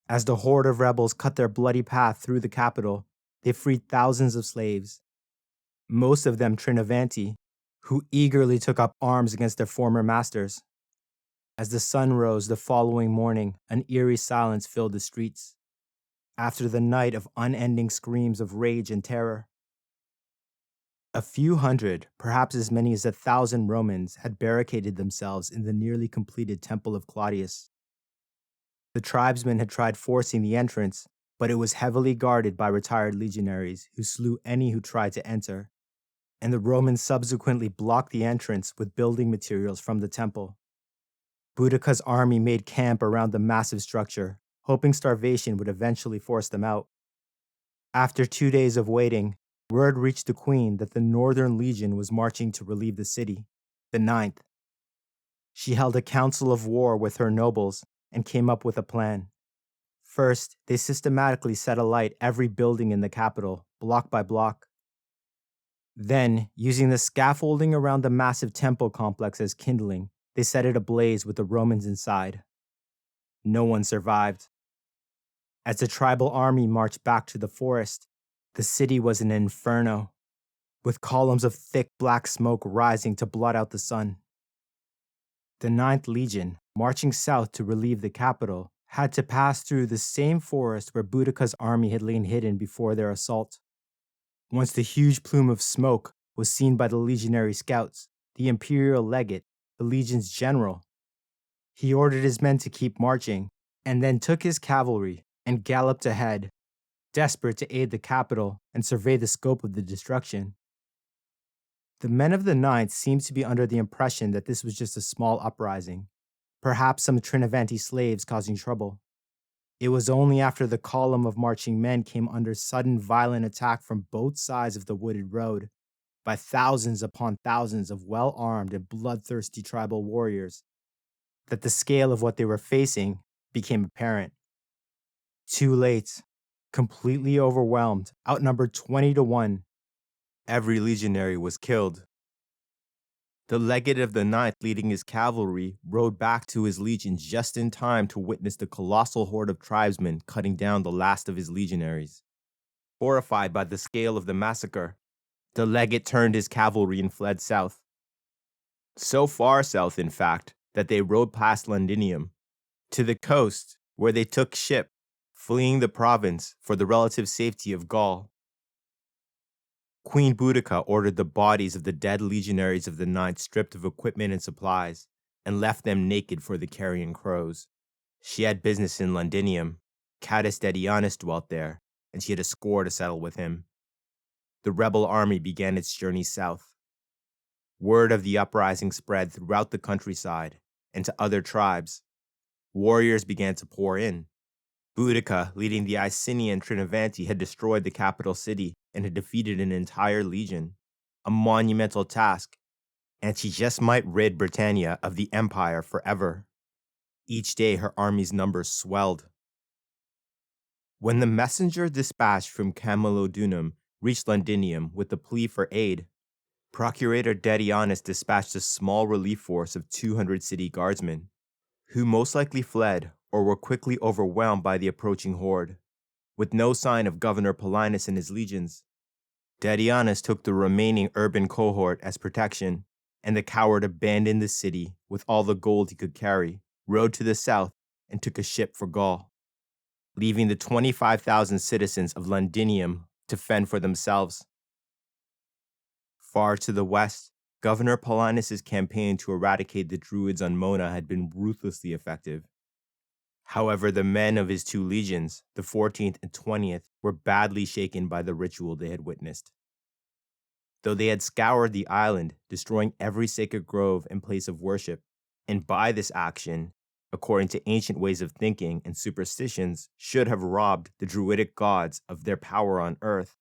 As the horde of rebels cut their bloody path through the capital, they freed thousands of slaves, most of them Trinovanti, who eagerly took up arms against their former masters. As the sun rose the following morning, an eerie silence filled the streets, after the night of unending screams of rage and terror. A few hundred, perhaps as many as 1,000 Romans had barricaded themselves in the nearly completed Temple of Claudius. The tribesmen had tried forcing the entrance, but it was heavily guarded by retired legionaries who slew any who tried to enter, and the Romans subsequently blocked the entrance with building materials from the temple. Boudica's army made camp around the massive structure, hoping starvation would eventually force them out. After 2 days of waiting, word reached the queen that the Northern Legion was marching to relieve the city, the 9th. She held a council of war with her nobles and came up with a plan. First, they systematically set alight every building in the capital, block by block. Then, using the scaffolding around the massive temple complex as kindling, they set it ablaze with the Romans inside. No one survived. As the tribal army marched back to the forest, the city was an inferno, with columns of thick black smoke rising to blot out the sun. The Ninth Legion, marching south to relieve the capital, had to pass through the same forest where Boudica's army had lain hidden before their assault. Once the huge plume of smoke was seen by the legionary scouts, the imperial legate, the legion's general, he ordered his men to keep marching, and then took his cavalry and galloped ahead, desperate to aid the capital and survey the scope of the destruction. The men of the Ninth seemed to be under the impression that this was just a small uprising, perhaps some Trinovanti slaves causing trouble. It was only after the column of marching men came under sudden violent attack from both sides of the wooded road by thousands upon thousands of well-armed and bloodthirsty tribal warriors that the scale of what they were facing became apparent. Too late, completely overwhelmed, outnumbered 20-1, every legionary was killed. The legate of the Ninth, leading his cavalry, rode back to his legion just in time to witness the colossal horde of tribesmen cutting down the last of his legionaries. Horrified by the scale of the massacre, the legate turned his cavalry and fled south. So far south, in fact, that they rode past Londinium, to the coast, where they took ship, fleeing the province for the relative safety of Gaul. Queen Boudica ordered the bodies of the dead legionaries of the Ninth stripped of equipment and supplies, and left them naked for the carrion crows. She had business in Londinium. Cadus Dedianus dwelt there, and she had a score to settle with him. The rebel army began its journey south. Word of the uprising spread throughout the countryside and to other tribes. Warriors began to pour in. Boudica, leading the Icenian Trinovanti, had destroyed the capital city and had defeated an entire legion, a monumental task, and she just might rid Britannia of the empire forever. Each day her army's numbers swelled. When the messenger dispatched from Camulodunum reached Londinium with the plea for aid, Procurator Dedianus dispatched a small relief force of 200 city guardsmen, who most likely fled or were quickly overwhelmed by the approaching horde. With no sign of Governor Paulinus and his legions, Dedianus took the remaining urban cohort as protection, and the coward abandoned the city with all the gold he could carry, rode to the south, and took a ship for Gaul, leaving the 25,000 citizens of Londinium to fend for themselves. Far to the west, Governor Paulinus' campaign to eradicate the Druids on Mona had been ruthlessly effective. However, the men of his two legions, the 14th and 20th, were badly shaken by the ritual they had witnessed. Though they had scoured the island, destroying every sacred grove and place of worship, and by this action, according to ancient ways of thinking and superstitions, should have robbed the Druidic gods of their power on earth,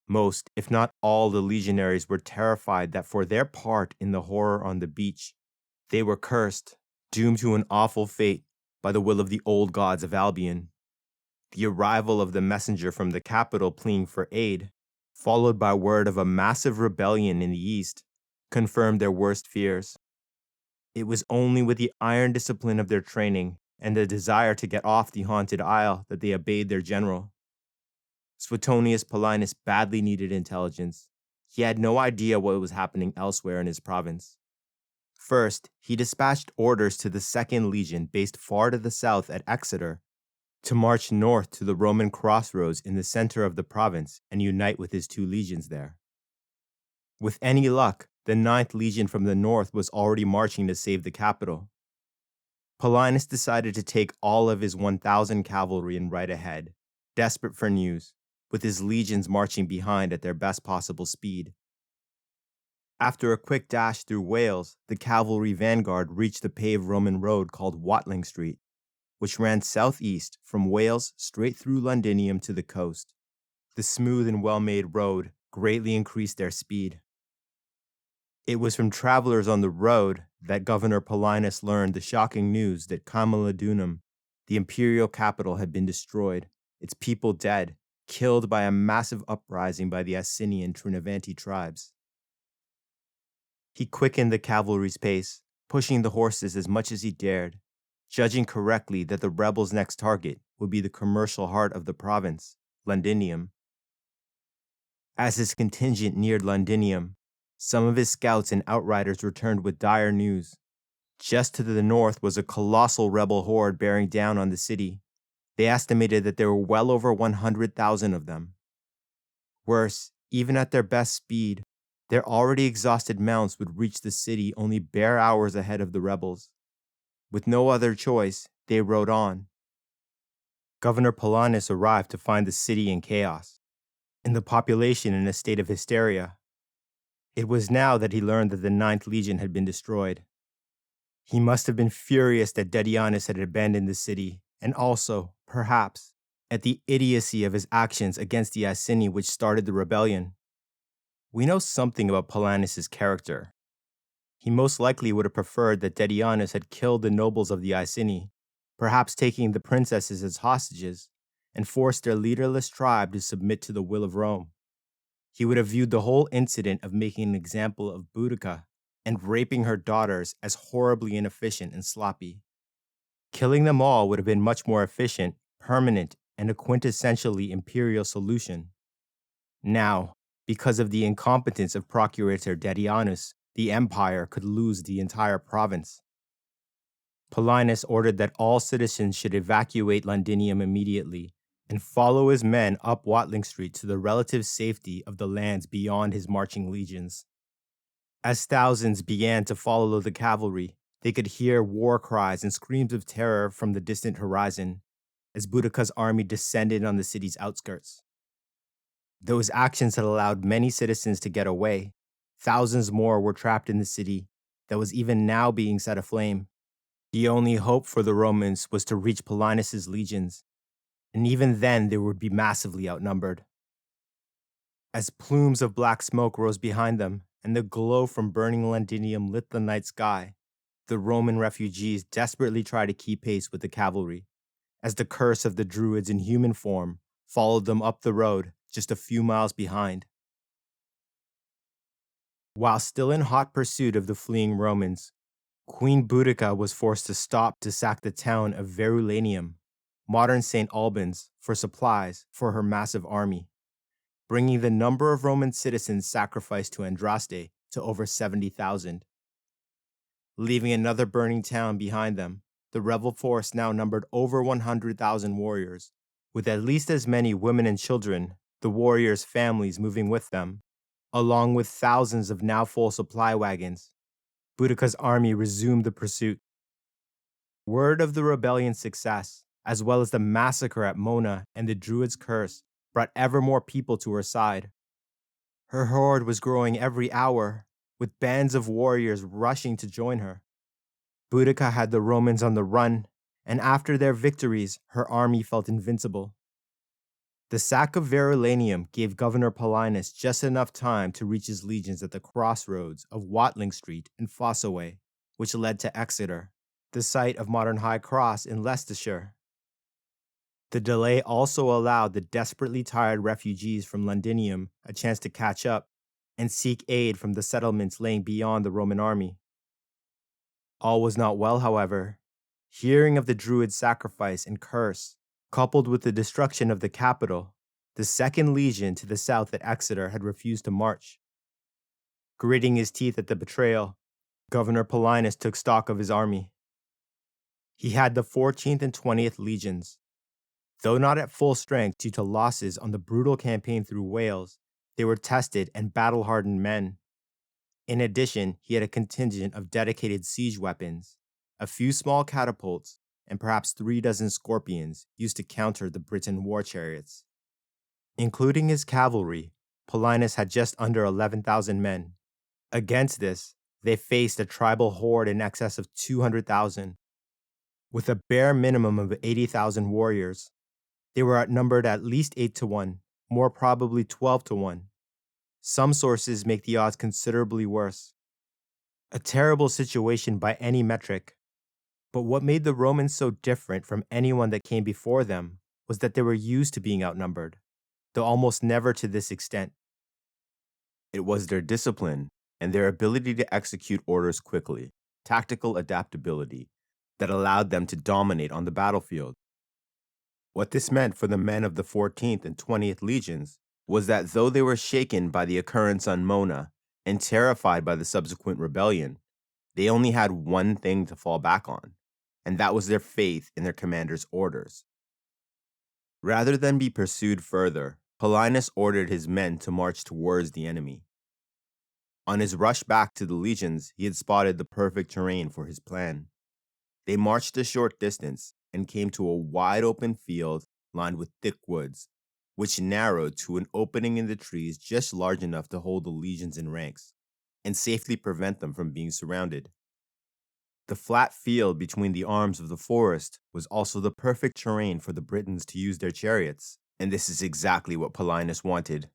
most, if not all, the legionaries were terrified that for their part in the horror on the beach, they were cursed, doomed to an awful fate by the will of the old gods of Albion. The arrival of the messenger from the capital pleading for aid, followed by word of a massive rebellion in the east, confirmed their worst fears. It was only with the iron discipline of their training and the desire to get off the haunted isle that they obeyed their general. Suetonius Paulinus badly needed intelligence. He had no idea what was happening elsewhere in his province. First, he dispatched orders to the 2nd Legion based far to the south at Exeter to march north to the Roman crossroads in the center of the province and unite with his two legions there. With any luck, the 9th Legion from the north was already marching to save the capital. Paulinus decided to take all of his 1,000 cavalry and ride ahead, desperate for news, with his legions marching behind at their best possible speed. After a quick dash through Wales, the cavalry vanguard reached the paved Roman road called Watling Street, which ran southeast from Wales straight through Londinium to the coast. The smooth and well-made road greatly increased their speed. It was from travelers on the road that Governor Paulinus learned the shocking news that Camalodunum, the imperial capital, had been destroyed, its people dead, killed by a massive uprising by the Iceni and Trinovanti tribes. He quickened the cavalry's pace, pushing the horses as much as he dared, judging correctly that the rebels' next target would be the commercial heart of the province, Londinium. As his contingent neared Londinium, some of his scouts and outriders returned with dire news. Just to the north was a colossal rebel horde bearing down on the city. They estimated that there were well over 100,000 of them. Worse, even at their best speed, their already exhausted mounts would reach the city only bare hours ahead of the rebels. With no other choice, they rode on. Governor Paulinus arrived to find the city in chaos, and the population in a state of hysteria. It was now that he learned that the 9th Legion had been destroyed. He must have been furious that Dedianus had abandoned the city, and also, perhaps, at the idiocy of his actions against the Iceni which started the rebellion. We know something about Paulinus' character. He most likely would have preferred that Dedianus had killed the nobles of the Iceni, perhaps taking the princesses as hostages, and forced their leaderless tribe to submit to the will of Rome. He would have viewed the whole incident of making an example of Boudica and raping her daughters as horribly inefficient and sloppy. Killing them all would have been much more efficient, permanent, and a quintessentially imperial solution. Now, because of the incompetence of Procurator Dedianus, the empire could lose the entire province. Paulinus ordered that all citizens should evacuate Londinium immediately and follow his men up Watling Street to the relative safety of the lands beyond his marching legions. As thousands began to follow the cavalry, they could hear war cries and screams of terror from the distant horizon as Boudica's army descended on the city's outskirts. Those actions had allowed many citizens to get away. Thousands more were trapped in the city that was even now being set aflame. The only hope for the Romans was to reach Paulinus' legions, and even then they would be massively outnumbered. As plumes of black smoke rose behind them and the glow from burning Londinium lit the night sky, the Roman refugees desperately tried to keep pace with the cavalry, as the curse of the Druids in human form followed them up the road just a few miles behind. While still in hot pursuit of the fleeing Romans, Queen Boudica was forced to stop to sack the town of Verulamium, modern St. Albans, for supplies for her massive army, bringing the number of Roman citizens sacrificed to Andraste to over 70,000. Leaving another burning town behind them, the rebel force now numbered over 100,000 warriors, with at least as many women and children, the warriors' families moving with them, along with thousands of now full supply wagons. Boudica's army resumed the pursuit. Word of the rebellion's success, as well as the massacre at Mona and the Druid's curse, brought ever more people to her side. Her horde was growing every hour, with bands of warriors rushing to join her. Boudica had the Romans on the run, and after their victories, her army felt invincible. The sack of Verulamium gave Governor Paulinus just enough time to reach his legions at the crossroads of Watling Street and Fossaway, which led to Exeter, the site of modern High Cross in Leicestershire. The delay also allowed the desperately tired refugees from Londinium a chance to catch up and seek aid from the settlements laying beyond the Roman army. All was not well, however. Hearing of the Druid's sacrifice and curse, coupled with the destruction of the capital, the 2nd Legion to the south at Exeter had refused to march. Gritting his teeth at the betrayal, Governor Paulinus took stock of his army. He had the 14th and 20th Legions. Though not at full strength due to losses on the brutal campaign through Wales, they were tested and battle-hardened men. In addition, he had a contingent of dedicated siege weapons, a few small catapults, and perhaps 36 scorpions used to counter the Briton war chariots. Including his cavalry, Paulinus had just under 11,000 men. Against this, they faced a tribal horde in excess of 200,000. With a bare minimum of 80,000 warriors, they were outnumbered at least 8-1, more probably 12-1. Some sources make the odds considerably worse. A terrible situation by any metric. But what made the Romans so different from anyone that came before them was that they were used to being outnumbered, though almost never to this extent. It was their discipline and their ability to execute orders quickly, tactical adaptability, that allowed them to dominate on the battlefield. What this meant for the men of the 14th and 20th legions was that though they were shaken by the occurrence on Mona and terrified by the subsequent rebellion, they only had one thing to fall back on, and that was their faith in their commander's orders. Rather than be pursued further, Paulinus ordered his men to march towards the enemy. On his rush back to the legions, he had spotted the perfect terrain for his plan. They marched a short distance and came to a wide open field lined with thick woods, which narrowed to an opening in the trees just large enough to hold the legions in ranks and safely prevent them from being surrounded. The flat field between the arms of the forest was also the perfect terrain for the Britons to use their chariots, and this is exactly what Paulinus wanted.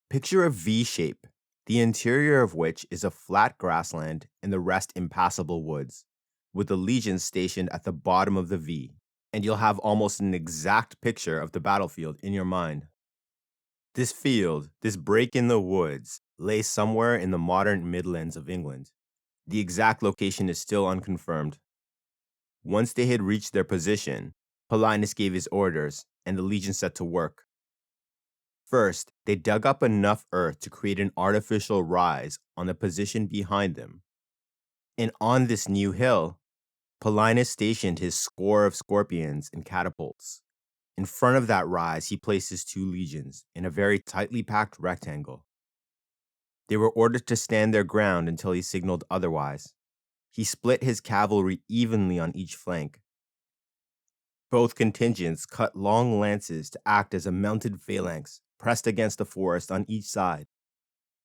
Picture a V shape, the interior of which is a flat grassland and the rest impassable woods, with the legions stationed at the bottom of the V, and you'll have almost an exact picture of the battlefield in your mind. This field, this break in the woods, lay somewhere in the modern Midlands of England. The exact location is still unconfirmed. Once they had reached their position, Paulinus gave his orders, and the legion set to work. First, they dug up enough earth to create an artificial rise on the position behind them. And on this new hill, Paulinus stationed his score of scorpions and catapults. In front of that rise, he placed his two legions in a very tightly packed rectangle. They were ordered to stand their ground until he signaled otherwise. He split his cavalry evenly on each flank. Both contingents cut long lances to act as a mounted phalanx pressed against the forest on each side.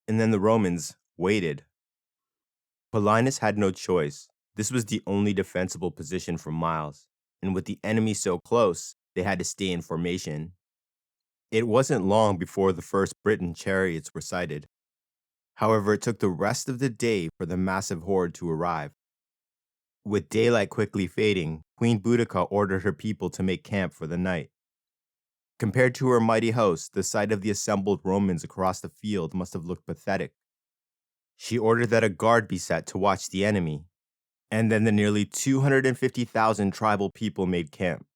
And then the Romans waited. Paulinus had no choice. This was the only defensible position for miles, and with the enemy so close, they had to stay in formation. It wasn't long before the first Briton chariots were sighted. However, it took the rest of the day for the massive horde to arrive. With daylight quickly fading, Queen Boudica ordered her people to make camp for the night. Compared to her mighty host, the sight of the assembled Romans across the field must have looked pathetic. She ordered that a guard be set to watch the enemy, and then the nearly 250,000 tribal people made camp.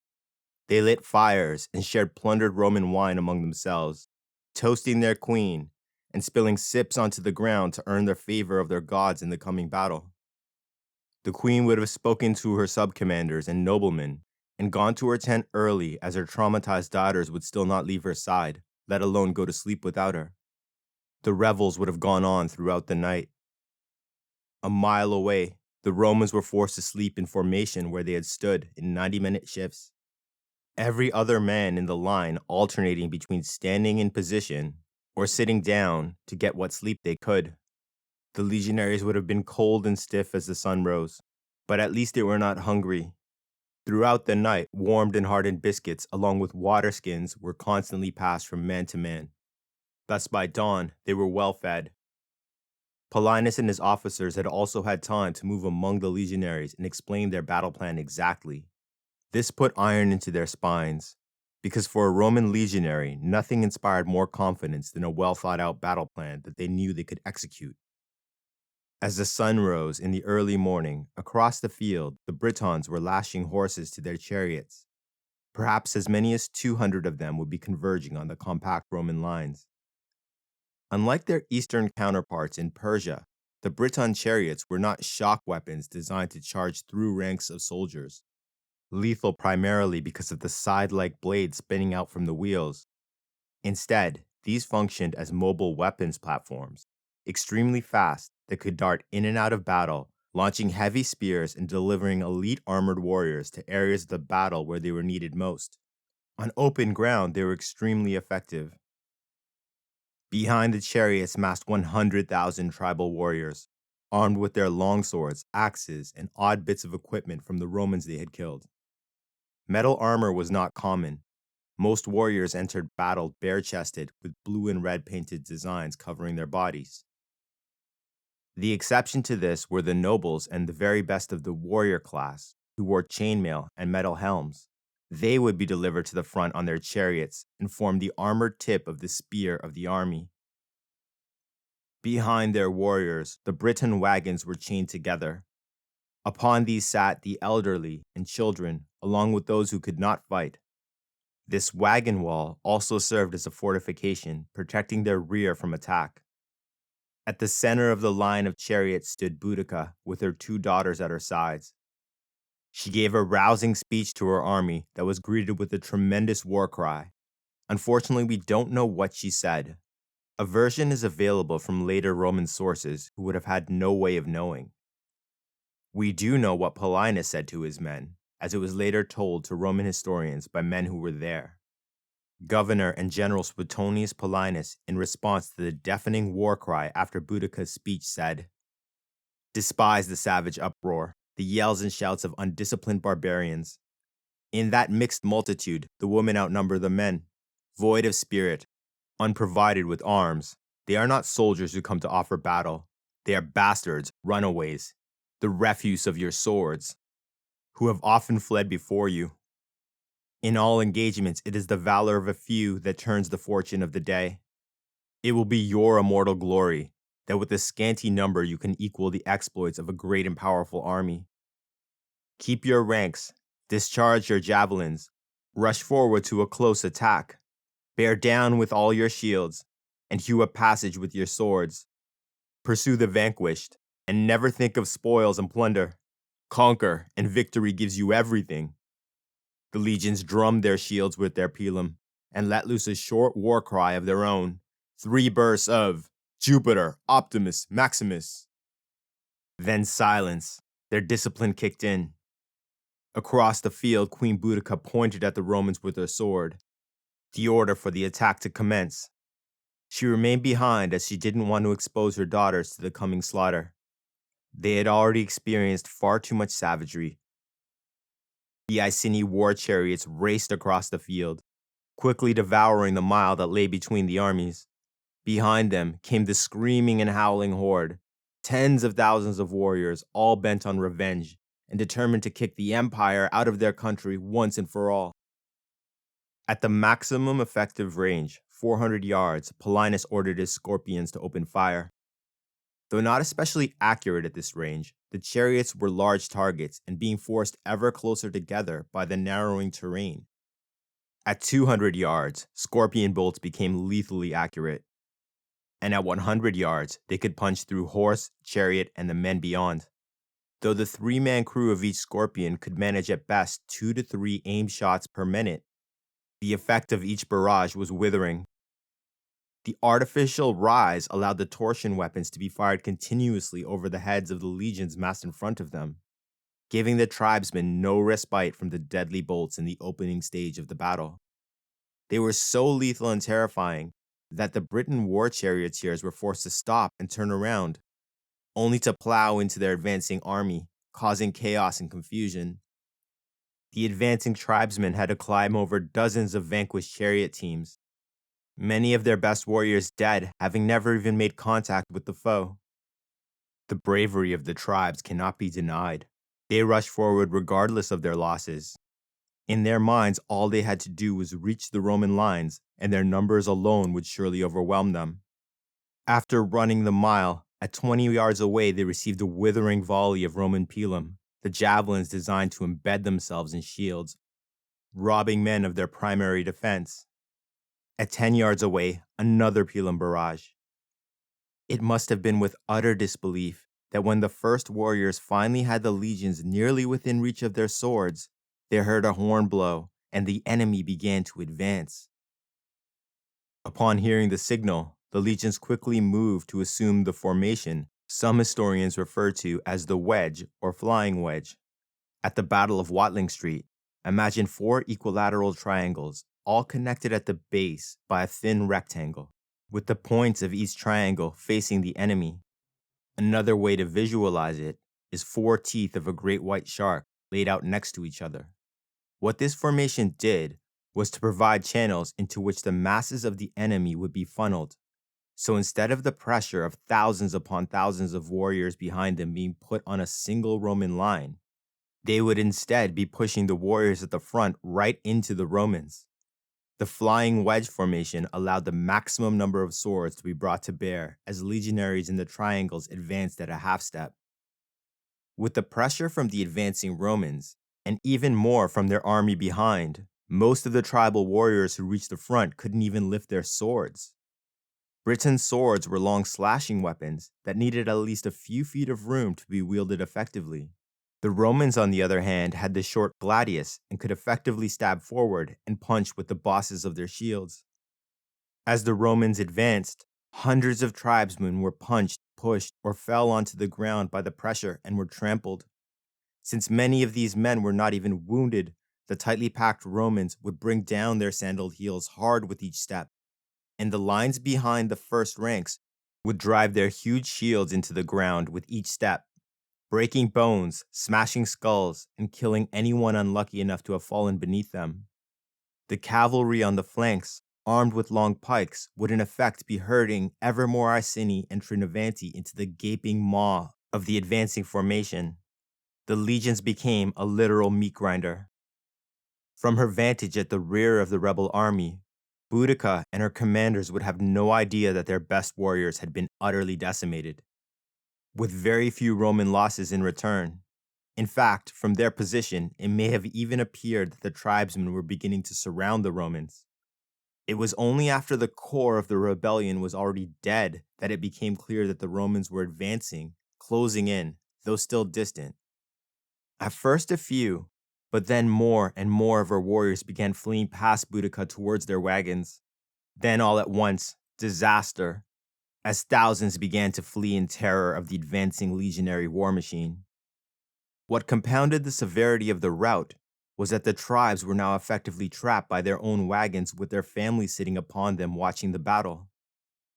They lit fires and shared plundered Roman wine among themselves, toasting their queen and spilling sips onto the ground to earn the favor of their gods in the coming battle. The queen would have spoken to her sub-commanders and noblemen and gone to her tent early, as her traumatized daughters would still not leave her side, let alone go to sleep without her. The revels would have gone on throughout the night. A mile away, the Romans were forced to sleep in formation where they had stood in 90-minute shifts. Every other man in the line alternating between standing in position or sitting down to get what sleep they could. The legionaries would have been cold and stiff as the sun rose, but at least they were not hungry. Throughout the night, warmed and hardened biscuits along with water skins were constantly passed from man to man. Thus by dawn, they were well fed. Paulinus and his officers had also had time to move among the legionaries and explain their battle plan exactly. This put iron into their spines, because for a Roman legionary, nothing inspired more confidence than a well-thought-out battle plan that they knew they could execute. As the sun rose in the early morning, across the field, the Britons were lashing horses to their chariots. Perhaps as many as 200 of them would be converging on the compact Roman lines. Unlike their eastern counterparts in Persia, the Briton chariots were not shock weapons designed to charge through ranks of soldiers. Lethal primarily because of the side-like blades spinning out from the wheels. Instead, these functioned as mobile weapons platforms, extremely fast that could dart in and out of battle, launching heavy spears and delivering elite armored warriors to areas of the battle where they were needed most. On open ground, they were extremely effective. Behind the chariots massed 100,000 tribal warriors, armed with their longswords, axes, and odd bits of equipment from the Romans they had killed. Metal armor was not common. Most warriors entered battle bare-chested with blue and red painted designs covering their bodies. The exception to this were the nobles and the very best of the warrior class, who wore chainmail and metal helms. They would be delivered to the front on their chariots and formed the armored tip of the spear of the army. Behind their warriors, the Briton wagons were chained together. Upon these sat the elderly and children, along with those who could not fight. This wagon wall also served as a fortification, protecting their rear from attack. At the center of the line of chariots stood Boudica with her 2 daughters at her sides. She gave a rousing speech to her army that was greeted with a tremendous war cry. Unfortunately, we don't know what she said. A version is available from later Roman sources who would have had no way of knowing. We do know what Paulinus said to his men, as it was later told to Roman historians by men who were there. Governor and General Suetonius Paulinus, in response to the deafening war cry after Boudica's speech, said, "Despise the savage uproar, the yells and shouts of undisciplined barbarians. In that mixed multitude, the women outnumber the men. Void of spirit, unprovided with arms, they are not soldiers who come to offer battle. They are bastards, runaways, the refuse of your swords, who have often fled before you. In all engagements, it is the valor of a few that turns the fortune of the day. It will be your immortal glory that with a scanty number you can equal the exploits of a great and powerful army. Keep your ranks, discharge your javelins, rush forward to a close attack, bear down with all your shields, and hew a passage with your swords. Pursue the vanquished, and never think of spoils and plunder. Conquer, and victory gives you everything." The legions drummed their shields with their pilum, and let loose a short war cry of their own, 3 bursts of "Jupiter, Optimus, Maximus." Then silence. Their discipline kicked in. Across the field, Queen Boudica pointed at the Romans with her sword, the order for the attack to commence. She remained behind as she didn't want to expose her daughters to the coming slaughter. They had already experienced far too much savagery. The Iceni war chariots raced across the field, quickly devouring the mile that lay between the armies. Behind them came the screaming and howling horde, tens of thousands of warriors, all bent on revenge and determined to kick the empire out of their country once and for all. At the maximum effective range, 400 yards, Paulinus ordered his scorpions to open fire. Though not especially accurate at this range, the chariots were large targets and being forced ever closer together by the narrowing terrain. At 200 yards, scorpion bolts became lethally accurate. And at 100 yards, they could punch through horse, chariot, and the men beyond. Though the 3-man crew of each scorpion could manage at best 2 to 3 aim shots per minute, the effect of each barrage was withering. The artificial rise allowed the torsion weapons to be fired continuously over the heads of the legions massed in front of them, giving the tribesmen no respite from the deadly bolts in the opening stage of the battle. They were so lethal and terrifying that the Briton war charioteers were forced to stop and turn around, only to plow into their advancing army, causing chaos and confusion. The advancing tribesmen had to climb over dozens of vanquished chariot teams, many of their best warriors dead, having never even made contact with the foe. The bravery of the tribes cannot be denied. They rushed forward regardless of their losses. In their minds, all they had to do was reach the Roman lines, and their numbers alone would surely overwhelm them. After running the mile, at 20 yards away, they received a withering volley of Roman pilum, the javelins designed to embed themselves in shields, robbing men of their primary defense. At 10 yards away, another pilum barrage. It must have been with utter disbelief that when the first warriors finally had the legions nearly within reach of their swords, they heard a horn blow and the enemy began to advance. Upon hearing the signal, the legions quickly moved to assume the formation some historians refer to as the wedge or flying wedge. At the Battle of Watling Street, imagine 4 equilateral triangles, all connected at the base by a thin rectangle, with the points of each triangle facing the enemy. Another way to visualize it is 4 teeth of a great white shark laid out next to each other. What this formation did was to provide channels into which the masses of the enemy would be funneled. So instead of the pressure of thousands upon thousands of warriors behind them being put on a single Roman line, they would instead be pushing the warriors at the front right into the Romans. The flying wedge formation allowed the maximum number of swords to be brought to bear as legionaries in the triangles advanced at a half step. With the pressure from the advancing Romans, and even more from their army behind, most of the tribal warriors who reached the front couldn't even lift their swords. Britain's swords were long slashing weapons that needed at least a few feet of room to be wielded effectively. The Romans, on the other hand, had the short gladius and could effectively stab forward and punch with the bosses of their shields. As the Romans advanced, hundreds of tribesmen were punched, pushed, or fell onto the ground by the pressure and were trampled. Since many of these men were not even wounded, the tightly packed Romans would bring down their sandaled heels hard with each step, and the lines behind the first ranks would drive their huge shields into the ground with each step, breaking bones, smashing skulls, and killing anyone unlucky enough to have fallen beneath them. The cavalry on the flanks, armed with long pikes, would in effect be herding ever more Iceni and Trinovanti into the gaping maw of the advancing formation. The legions became a literal meat grinder. From her vantage at the rear of the rebel army, Boudica and her commanders would have no idea that their best warriors had been utterly decimated, with very few Roman losses in return. In fact, from their position, it may have even appeared that the tribesmen were beginning to surround the Romans. It was only after the core of the rebellion was already dead that it became clear that the Romans were advancing, closing in, though still distant. At first a few, but then more and more of her warriors began fleeing past Boudica towards their wagons. Then all at once, disaster, as thousands began to flee in terror of the advancing legionary war machine. What compounded the severity of the rout was that the tribes were now effectively trapped by their own wagons with their families sitting upon them watching the battle.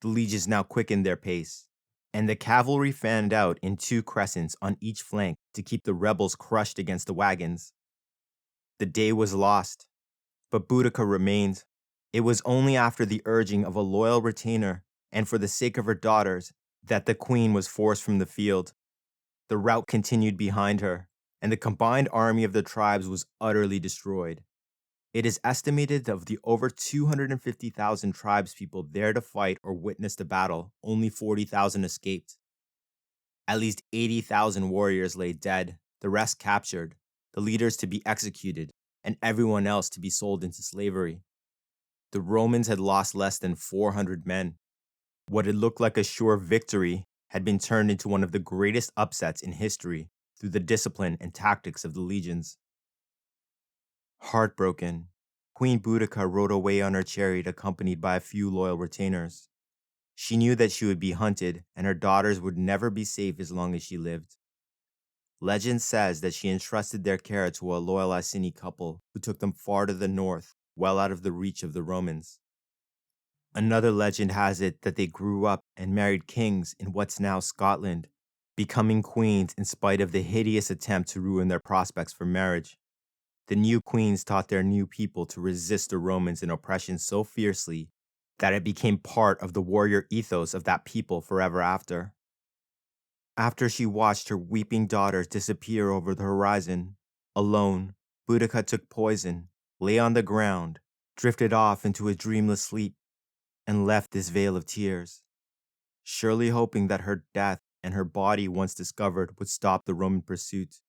The legions now quickened their pace, and the cavalry fanned out in two crescents on each flank to keep the rebels crushed against the wagons. The day was lost, but Boudica remained. It was only after the urging of a loyal retainer and for the sake of her daughters that the queen was forced from the field. The rout continued behind her, and the combined army of the tribes was utterly destroyed. It is estimated that of the over 250,000 tribespeople there to fight or witness the battle, only 40,000 escaped. At least 80,000 warriors lay dead, the rest captured, the leaders to be executed, and everyone else to be sold into slavery. The Romans had lost less than 400 men. What had looked like a sure victory had been turned into one of the greatest upsets in history through the discipline and tactics of the legions. Heartbroken, Queen Boudica rode away on her chariot accompanied by a few loyal retainers. She knew that she would be hunted and her daughters would never be safe as long as she lived. Legend says that she entrusted their care to a loyal Iceni couple who took them far to the north, well out of the reach of the Romans. Another legend has it that they grew up and married kings in what's now Scotland, becoming queens in spite of the hideous attempt to ruin their prospects for marriage. The new queens taught their new people to resist the Romans in oppression so fiercely that it became part of the warrior ethos of that people forever after. After she watched her weeping daughters disappear over the horizon, alone, Boudica took poison, lay on the ground, drifted off into a dreamless sleep, and left this vale of tears, surely hoping that her death and her body, once discovered, would stop the Roman pursuit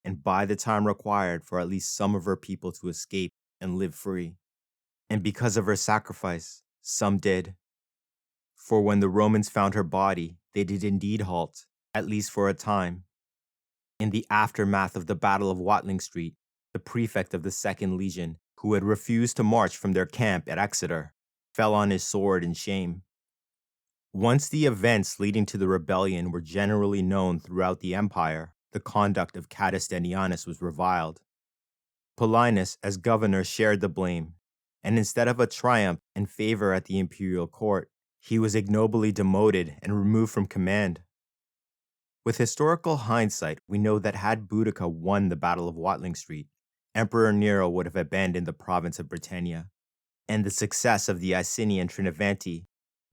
and buy the time required for at least some of her people to escape and live free. And because of her sacrifice, some did. For when the Romans found her body, they did indeed halt, at least for a time. In the aftermath of the Battle of Watling Street, the prefect of the Second Legion, who had refused to march from their camp at Exeter, fell on his sword in shame. Once the events leading to the rebellion were generally known throughout the empire, the conduct of Catastenianus was reviled. Paulinus, as governor, shared the blame, and instead of a triumph and favor at the imperial court, he was ignobly demoted and removed from command. With historical hindsight, we know that had Boudica won the Battle of Watling Street, Emperor Nero would have abandoned the province of Britannia, and the success of the Iceni and Trinovanti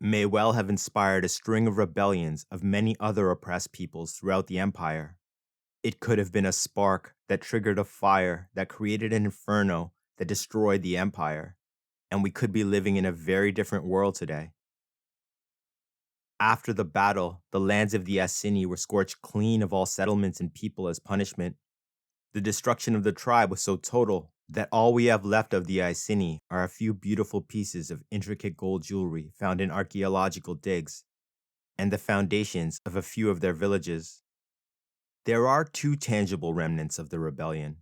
may well have inspired a string of rebellions of many other oppressed peoples throughout the empire. It could have been a spark that triggered a fire that created an inferno that destroyed the empire, and we could be living in a very different world today. After the battle, the lands of the Iceni were scorched clean of all settlements and people as punishment. The destruction of the tribe was so total that all we have left of the Iceni are a few beautiful pieces of intricate gold jewelry found in archaeological digs, and the foundations of a few of their villages. There are two tangible remnants of the rebellion.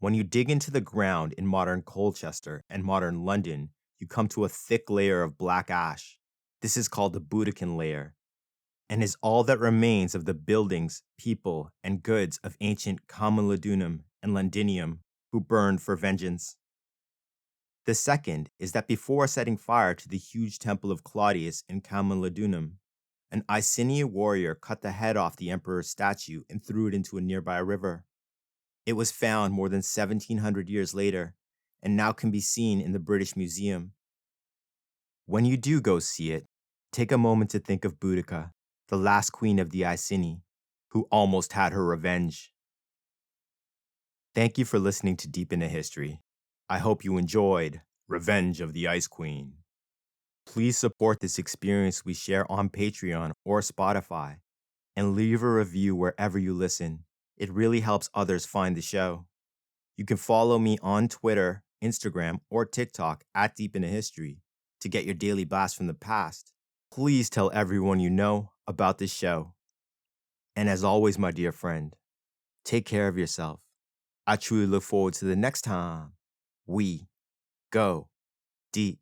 When you dig into the ground in modern Colchester and modern London, you come to a thick layer of black ash. This is called the Boudican layer, and is all that remains of the buildings, people, and goods of ancient Camulodunum and Londinium who burned for vengeance. The second is that before setting fire to the huge temple of Claudius in Camulodunum, an Iceni warrior cut the head off the emperor's statue and threw it into a nearby river. It was found more than 1700 years later and now can be seen in the British Museum. When you do go see it, take a moment to think of Boudica, the last queen of the Iceni, who almost had her revenge. Thank you for listening to Deep into History. I hope you enjoyed Revenge of the Ice Queen. Please support this experience we share on Patreon or Spotify, and leave a review wherever you listen. It really helps others find the show. You can follow me on Twitter, Instagram, or TikTok at Deep into History to get your daily blast from the past. Please tell everyone you know about this show. And as always, my dear friend, take care of yourself. I truly look forward to the next time we go deep